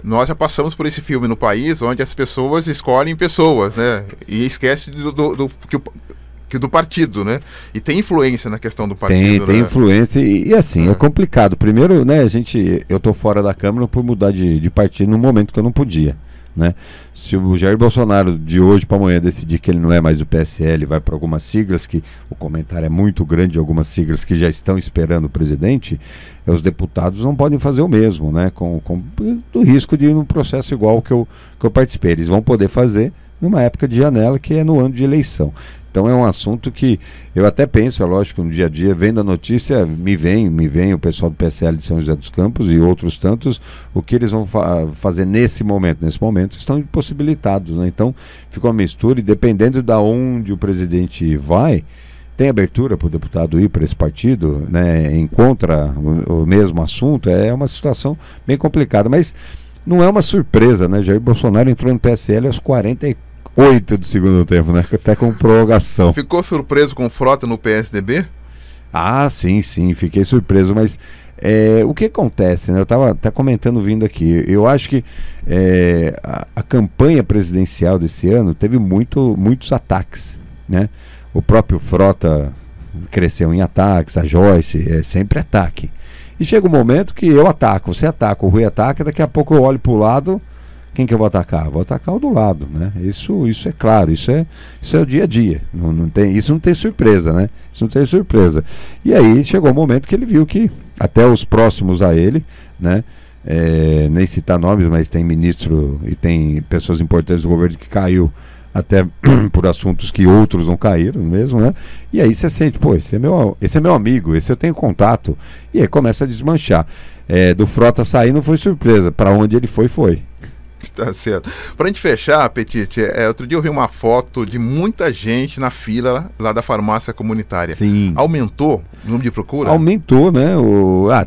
nós já passamos por esse filme no país, onde as pessoas escolhem pessoas, né? E esquece do partido, né? E tem influência na questão do partido. Tem influência e assim, é complicado. Primeiro, né, eu tô fora da Câmara por mudar de partido num momento que eu não podia, né? Se o Jair Bolsonaro de hoje para amanhã decidir que ele não é mais do PSL, vai para algumas siglas, que o comentário é muito grande de algumas siglas que já estão esperando o presidente, os deputados não podem fazer o mesmo, né? Com o risco de ir num processo igual que eu participei. Eles vão poder fazer numa época de janela, que é no ano de eleição. Então é um assunto que eu até penso, é lógico, no dia a dia, vendo a notícia, me vem o pessoal do PSL de São José dos Campos e outros tantos, o que eles vão fazer nesse momento. Nesse momento estão impossibilitados, né? Então fica uma mistura e dependendo de onde o presidente vai, tem abertura para o deputado ir para esse partido, né? Encontra o mesmo assunto, é uma situação bem complicada, mas não é uma surpresa, né? Jair Bolsonaro entrou no PSL aos 48 do segundo tempo, né? Até com prorrogação. Ficou surpreso com o Frota no PSDB? Ah, sim, fiquei surpreso, mas o que acontece, né? Eu estava até comentando vindo aqui, eu acho que a campanha presidencial desse ano teve muitos ataques, né? O próprio Frota cresceu em ataques, a Joyce, é sempre ataque. E chega um momento que eu ataco, você ataca, o Rui ataca, daqui a pouco eu olho para o lado, quem que eu vou atacar? Vou atacar o do lado, né? Isso é claro, isso é o dia a dia. Isso não tem surpresa, né? Isso não tem surpresa. E aí chegou o momento que ele viu que até os próximos a ele, né? Nem citar nomes, mas tem ministro e tem pessoas importantes do governo que caiu até por assuntos que outros não caíram mesmo, né? E aí você sente, pô, esse é meu amigo, esse eu tenho contato, e aí começa a desmanchar. Do Frota sair não foi surpresa, para onde ele foi. Tá certo. Pra gente fechar, Petite, outro dia eu vi uma foto de muita gente na fila lá da farmácia comunitária. Sim. Aumentou o número de procura? Aumentou, né?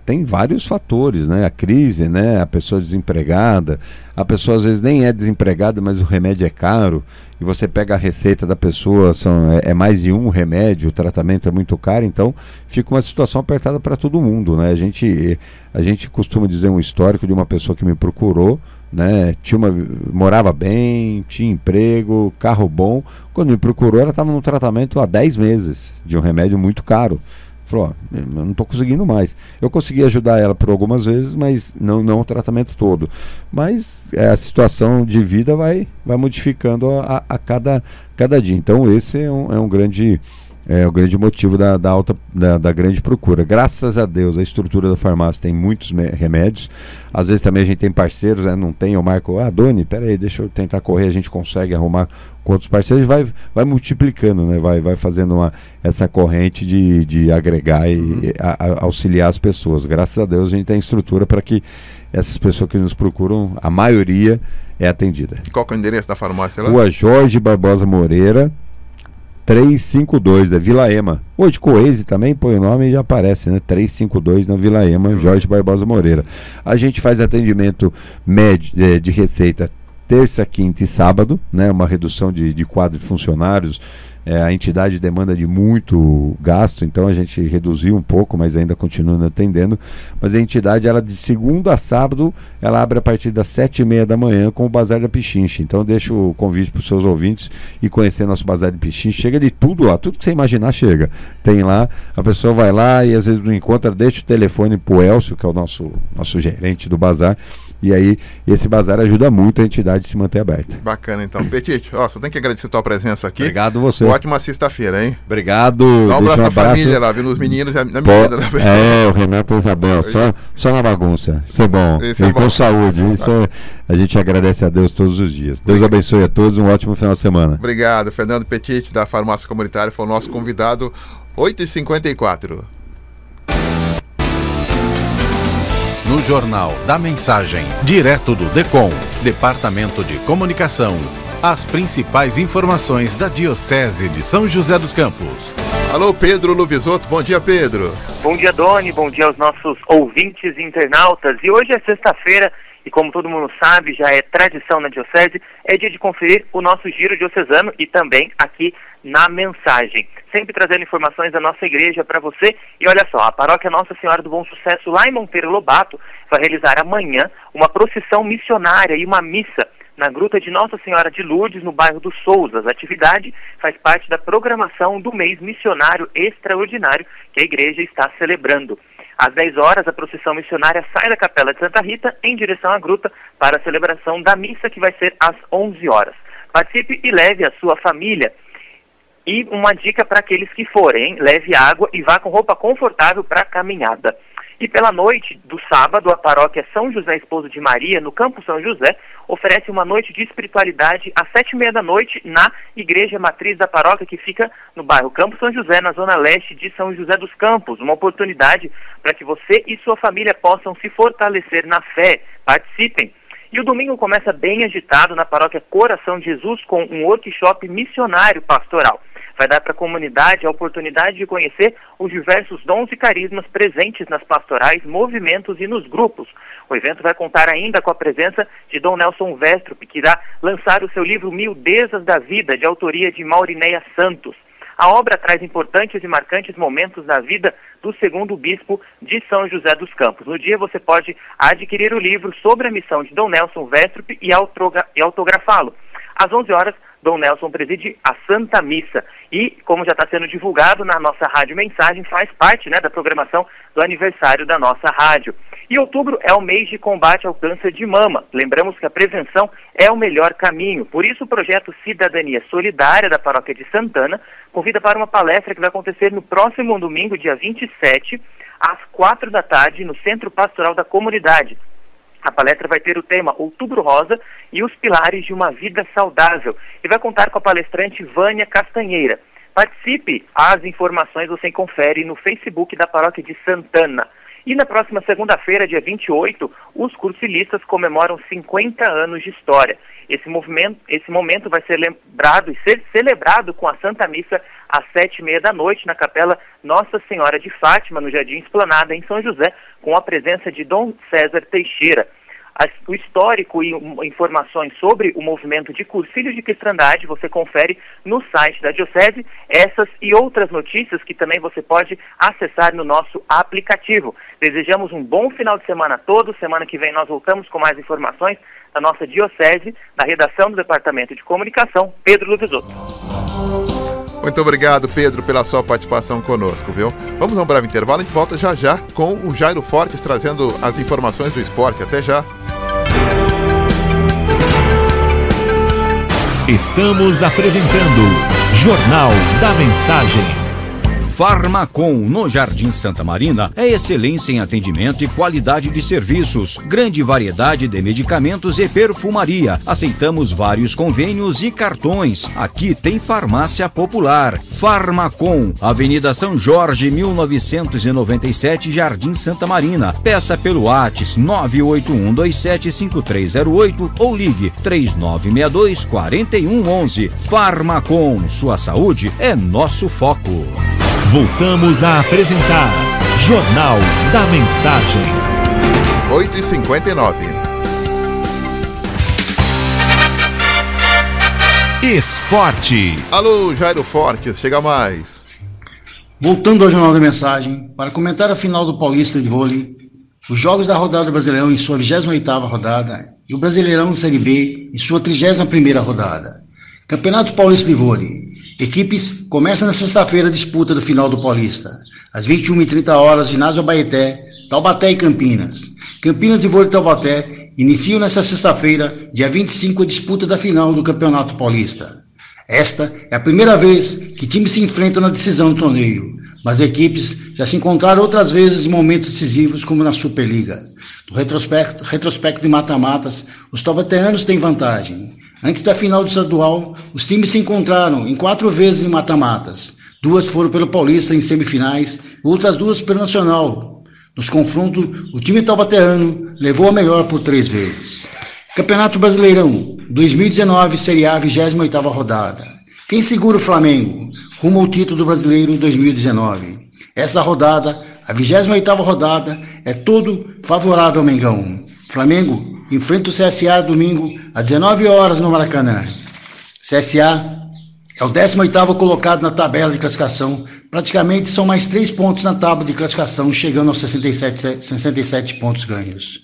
Tem vários fatores, né? A crise, né? A pessoa desempregada, a pessoa às vezes nem é desempregada, mas o remédio é caro, e você pega a receita da pessoa, é mais de um remédio, o tratamento é muito caro, então fica uma situação apertada para todo mundo, né? A gente costuma dizer um histórico de uma pessoa que me procurou, né? Morava bem, tinha emprego, carro bom. Quando me procurou, ela estava no tratamento há 10 meses de um remédio muito caro. Falou, eu não estou conseguindo mais. Eu consegui ajudar ela por algumas vezes, mas não o tratamento todo. Mas a situação de vida vai modificando a cada dia. Então esse é um grande... o grande motivo da grande procura. Graças a Deus, a estrutura da farmácia tem muitos remédios. Às vezes também a gente tem parceiros, né? Não tem, eu marco, Doni, peraí, deixa eu tentar correr, a gente consegue arrumar com outros parceiros, vai multiplicando, né? Vai fazendo essa corrente de agregar e auxiliar as pessoas. Graças a Deus a gente tem estrutura para que essas pessoas que nos procuram, a maioria é atendida. Qual que é o endereço da farmácia lá? Rua Jorge Barbosa Moreira, 352 da Vila Ema. Hoje com o Waze também põe o nome e já aparece, né? 352 na Vila Ema, Jorge Barbosa Moreira. A gente faz atendimento médio de receita terça, quinta e sábado, né? Uma redução de quadro de funcionários. A entidade demanda de muito gasto, então a gente reduziu um pouco, mas ainda continua atendendo. Mas a entidade, ela de segunda a sábado, ela abre a partir das 7h30 da manhã com o Bazar da Pichincha. Então eu deixo o convite para os seus ouvintes e conhecer nosso Bazar de Pichincha. Chega de tudo lá, tudo que você imaginar chega. Tem lá, a pessoa vai lá e às vezes não encontra, deixa o telefone para o Elcio, que é o nosso gerente do Bazar. E aí, esse bazar ajuda muito a entidade a se manter aberta. Bacana, então. Petite, só tem que agradecer a tua presença aqui. Obrigado você. Ótima sexta-feira, hein? Obrigado. Dá um abraço pra família lá, vindo os meninos e na menina também. O Renato e a Isabel, só na bagunça. Isso é bom. Isso é bom. Com saúde. Isso a gente agradece a Deus todos os dias. Deus abençoe a todos, um ótimo final de semana. Obrigado. Fernando Petite, da Farmácia Comunitária, foi o nosso convidado. 8h54. No Jornal da Mensagem, direto do DECOM, Departamento de Comunicação, as principais informações da Diocese de São José dos Campos. Alô, Pedro Luvisoto, bom dia, Pedro. Bom dia, Doni, bom dia aos nossos ouvintes e internautas. E hoje é sexta-feira e, como todo mundo sabe, já é tradição na Diocese, é dia de conferir o nosso giro diocesano e também aqui na Mensagem. Sempre trazendo informações da nossa igreja para você. E olha só, a paróquia Nossa Senhora do Bom Sucesso, lá em Monteiro Lobato, vai realizar amanhã uma procissão missionária e uma missa na Gruta de Nossa Senhora de Lourdes, no bairro dos Sousas. A atividade faz parte da programação do mês missionário extraordinário que a igreja está celebrando. Às 10 horas, a procissão missionária sai da Capela de Santa Rita em direção à gruta para a celebração da missa, que vai ser às 11 horas. Participe e leve a sua família. E uma dica para aqueles que forem, hein? Leve água e vá com roupa confortável para a caminhada. E pela noite do sábado, a paróquia São José Esposo de Maria, no Campo São José, oferece uma noite de espiritualidade às 7h30 na Igreja Matriz da paróquia, que fica no bairro Campo São José, na zona leste de São José dos Campos. Uma oportunidade para que você e sua família possam se fortalecer na fé. Participem! E o domingo começa bem agitado na paróquia Coração de Jesus, com um workshop missionário pastoral. Vai dar para a comunidade a oportunidade de conhecer os diversos dons e carismas presentes nas pastorais, movimentos e nos grupos. O evento vai contar ainda com a presença de Dom Nelson Westrup, que irá lançar o seu livro Miudezas da Vida, de autoria de Maurineia Santos. A obra traz importantes e marcantes momentos da vida do segundo bispo de São José dos Campos. No dia você pode adquirir o livro sobre a missão de Dom Nelson Westrup e autografá-lo. Às 11 horas, Dom Nelson preside a Santa Missa e, como já está sendo divulgado na nossa Rádio Mensagem, faz parte, da programação do aniversário da nossa rádio. E outubro é o mês de combate ao câncer de mama. Lembramos que a prevenção é o melhor caminho. Por isso, o projeto Cidadania Solidária da Paróquia de Santana convida para uma palestra que vai acontecer no próximo domingo, dia 27, às 16h, no Centro Pastoral da Comunidade. A palestra vai ter o tema Outubro Rosa e os pilares de uma vida saudável e vai contar com a palestrante Vânia Castanheira. Participe! As informações você confere no Facebook da Paróquia de Santana. E na próxima segunda-feira, dia 28, os cursilistas comemoram 50 anos de história. Esse momento vai ser lembrado e ser celebrado com a Santa Missa às 7h30 na Capela Nossa Senhora de Fátima, no Jardim Esplanada, em São José, com a presença de Dom César Teixeira. O histórico e informações sobre o movimento de Cursilhos de Cristandade você confere no site da Diocese. Essas e outras notícias que também você pode acessar no nosso aplicativo. Desejamos um bom final de semana a todos. Semana que vem nós voltamos com mais informações da nossa Diocese, da redação do Departamento de Comunicação, Pedro Luvisotto. Muito obrigado, Pedro, pela sua participação conosco, viu? Vamos a um breve intervalo, a gente volta já já com o Jairo Fortes trazendo as informações do esporte. Até já! Estamos apresentando Jornal da Mensagem. Farmacom, no Jardim Santa Marina, é excelência em atendimento e qualidade de serviços. Grande variedade de medicamentos e perfumaria. Aceitamos vários convênios e cartões. Aqui tem farmácia popular. Farmacom, Avenida São Jorge, 1997, Jardim Santa Marina. Peça pelo WhatsApp 981275308 ou ligue 3962-4111. Farmacom, sua saúde é nosso foco. Voltamos a apresentar Jornal da Mensagem. 8h59. Esporte. Alô, Jairo Fortes, chega mais. Voltando ao Jornal da Mensagem, para comentar a final do Paulista de Vôlei, os jogos da rodada do Brasileirão em sua 28ª rodada e o Brasileirão Série B em sua 31ª rodada. Campeonato Paulista de Vôlei. Equipes começam na sexta-feira a disputa do final do Paulista. Às 21h30, ginásio Abaeté, Taubaté e Campinas. Campinas e Vôlei Taubaté iniciam nesta sexta-feira, dia 25, a disputa da final do Campeonato Paulista. Esta é a primeira vez que times se enfrentam na decisão do torneio, mas equipes já se encontraram outras vezes em momentos decisivos, como na Superliga. No retrospecto de mata-matas, os taubateanos têm vantagem. Antes da final do estadual, os times se encontraram em 4 vezes em mata-matas. 2 foram pelo Paulista em semifinais, outras 2 pelo Nacional. Nos confrontos, o time taubateano levou a melhor por 3 vezes. Campeonato Brasileirão, 2019, Série A, 28ª rodada. Quem segura o Flamengo? Rumo ao título do Brasileiro 2019. Essa rodada, a 28ª rodada, é todo favorável ao Mengão. Flamengo enfrenta o CSA domingo às 19 horas no Maracanã. CSA é o 18º colocado na tabela de classificação. Praticamente são mais 3 pontos na tábua de classificação, chegando aos 67 pontos ganhos.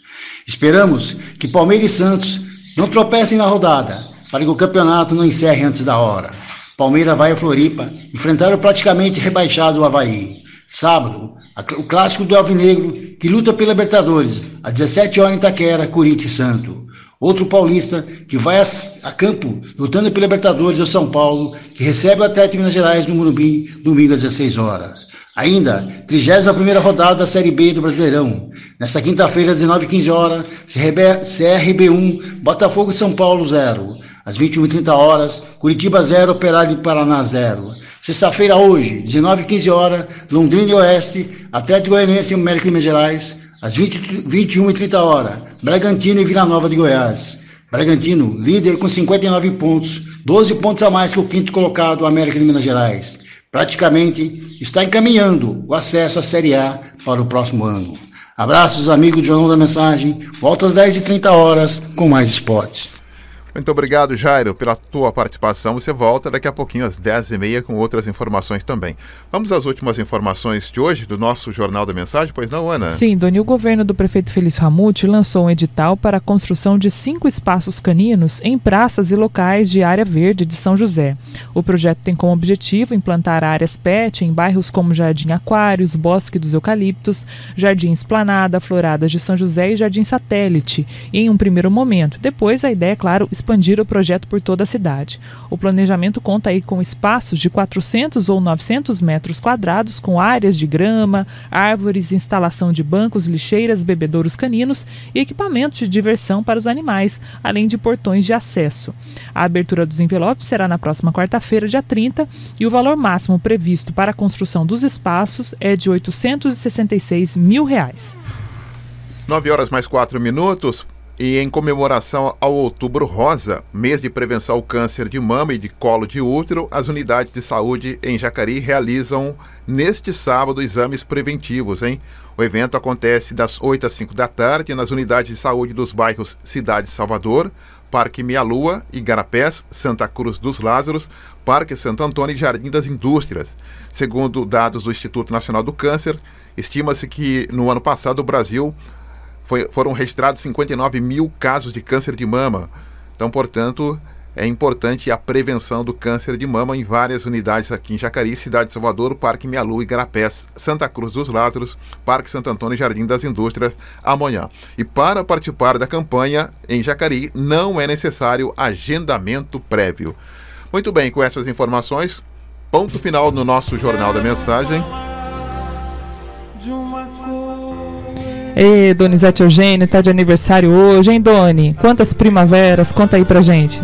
Esperamos que Palmeiras e Santos não tropecem na rodada, para que o campeonato não encerre antes da hora. Palmeiras vai a Floripa enfrentar o praticamente rebaixado Avaí. Sábado, o clássico do Alvinegro, que luta pela Libertadores, às 17 horas em Itaquera, Corinthians e Santos. Outro paulista que vai a campo lutando pela Libertadores é o São Paulo, que recebe o Atlético de Minas Gerais no Morumbi, domingo às 16 horas. Ainda, 31ª rodada da Série B do Brasileirão. Nesta quinta-feira, às 19h15, CRB 1, Botafogo e São Paulo 0. Às 21h30, Curitiba 0, Operário de Paraná 0. Sexta-feira, hoje, 19h15, Londrina e Oeste, Atlético Goianiense e América de Minas Gerais. Às 21h30, Bragantino e Vila Nova de Goiás. Bragantino, líder com 59 pontos, 12 pontos a mais que o quinto colocado, América de Minas Gerais. Praticamente está encaminhando o acesso à Série A para o próximo ano. Abraços, amigos do Jornal da Mensagem. Volta às 10h30 com mais esportes. Muito obrigado, Jairo, pela tua participação. Você volta daqui a pouquinho às 10h30 com outras informações também. Vamos às últimas informações de hoje do nosso Jornal da Mensagem, pois não, Ana? Sim, Doni, o governo do prefeito Felício Ramute lançou um edital para a construção de 5 espaços caninos em praças e locais de área verde de São José. O projeto tem como objetivo implantar áreas PET em bairros como Jardim Aquários, Bosque dos Eucaliptos, Jardim Esplanada, Floradas de São José e Jardim Satélite, em um primeiro momento. Depois, a ideia é, claro, expandir o projeto por toda a cidade. O planejamento conta aí com espaços de 400 ou 900 metros quadrados, com áreas de grama, árvores, instalação de bancos, lixeiras, bebedouros caninos e equipamentos de diversão para os animais, além de portões de acesso. A abertura dos envelopes será na próxima quarta-feira, dia 30, e o valor máximo previsto para a construção dos espaços é de R$ 866 mil. 9h mais 4. E em comemoração ao Outubro Rosa, mês de prevenção ao câncer de mama e de colo de útero, as unidades de saúde em Jacareí realizam neste sábado exames preventivos, hein? O evento acontece das 8 às 5 da tarde nas unidades de saúde dos bairros Cidade Salvador, Parque Meia Lua, Igarapés, Santa Cruz dos Lázaros, Parque Santo Antônio e Jardim das Indústrias. Segundo dados do Instituto Nacional do Câncer, estima-se que no ano passado o Brasil foram registrados 59 mil casos de câncer de mama. Então, portanto, é importante a prevenção do câncer de mama em várias unidades aqui em Jacareí, Cidade de Salvador, Parque Meia Lua, Igarapés, Santa Cruz dos Lázaros, Parque Santo Antônio e Jardim das Indústrias amanhã. E para participar da campanha em Jacareí não é necessário agendamento prévio. Muito bem, com essas informações, ponto final no nosso Jornal da Mensagem. Ei, Donizete Eugênio, tá de aniversário hoje, hein, Doni? Quantas primaveras? Conta aí pra gente.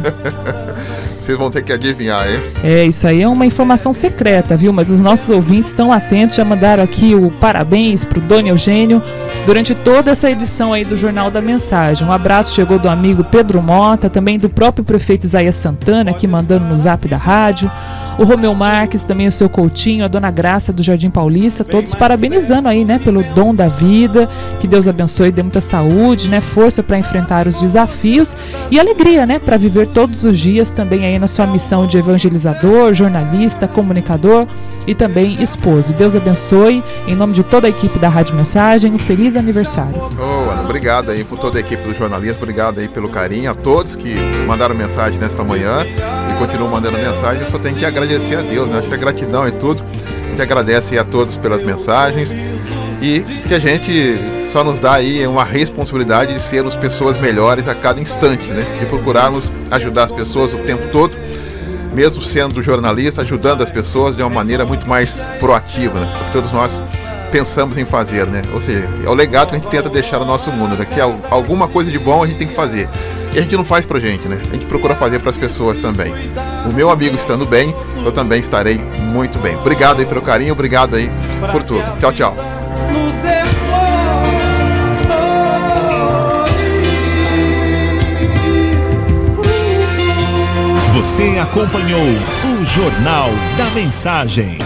Vocês vão ter que adivinhar, hein? É, isso aí é uma informação secreta, viu? Mas os nossos ouvintes estão atentos, já mandaram aqui o parabéns pro Doni Eugênio durante toda essa edição aí do Jornal da Mensagem. Um abraço chegou do amigo Pedro Mota, também do próprio prefeito Isaías Santana, aqui mandando no zap da rádio. O Romeu Marques, também o seu Coutinho, a Dona Graça do Jardim Paulista, todos parabenizando aí, né, pelo dom da vida. Que Deus abençoe e dê muita saúde, né, força para enfrentar os desafios e alegria, né, para viver todos os dias também aí na sua missão de evangelizador, jornalista, comunicador e também esposo. Deus abençoe, em nome de toda a equipe da Rádio Mensagem, um feliz aniversário. Ana, obrigado aí por toda a equipe do jornalismo, obrigado aí pelo carinho, a todos que mandaram mensagem nesta manhã e continuam mandando mensagem. Eu só tenho que agradecer a Deus, né? Acho que a gratidão é tudo. A gente agradece a todos pelas mensagens e que a gente só nos dá aí uma responsabilidade de sermos pessoas melhores a cada instante, né? De procurarmos ajudar as pessoas o tempo todo, mesmo sendo jornalista, ajudando as pessoas de uma maneira muito mais proativa, né? Porque todos nós pensamos em fazer, né? Ou seja, é o legado que a gente tenta deixar no nosso mundo, né? Que alguma coisa de bom a gente tem que fazer. E a gente não faz pra gente, né? A gente procura fazer para as pessoas também. O meu amigo estando bem, eu também estarei muito bem. Obrigado aí pelo carinho, obrigado aí por tudo. Tchau, tchau. Você acompanhou o Jornal da Mensagem.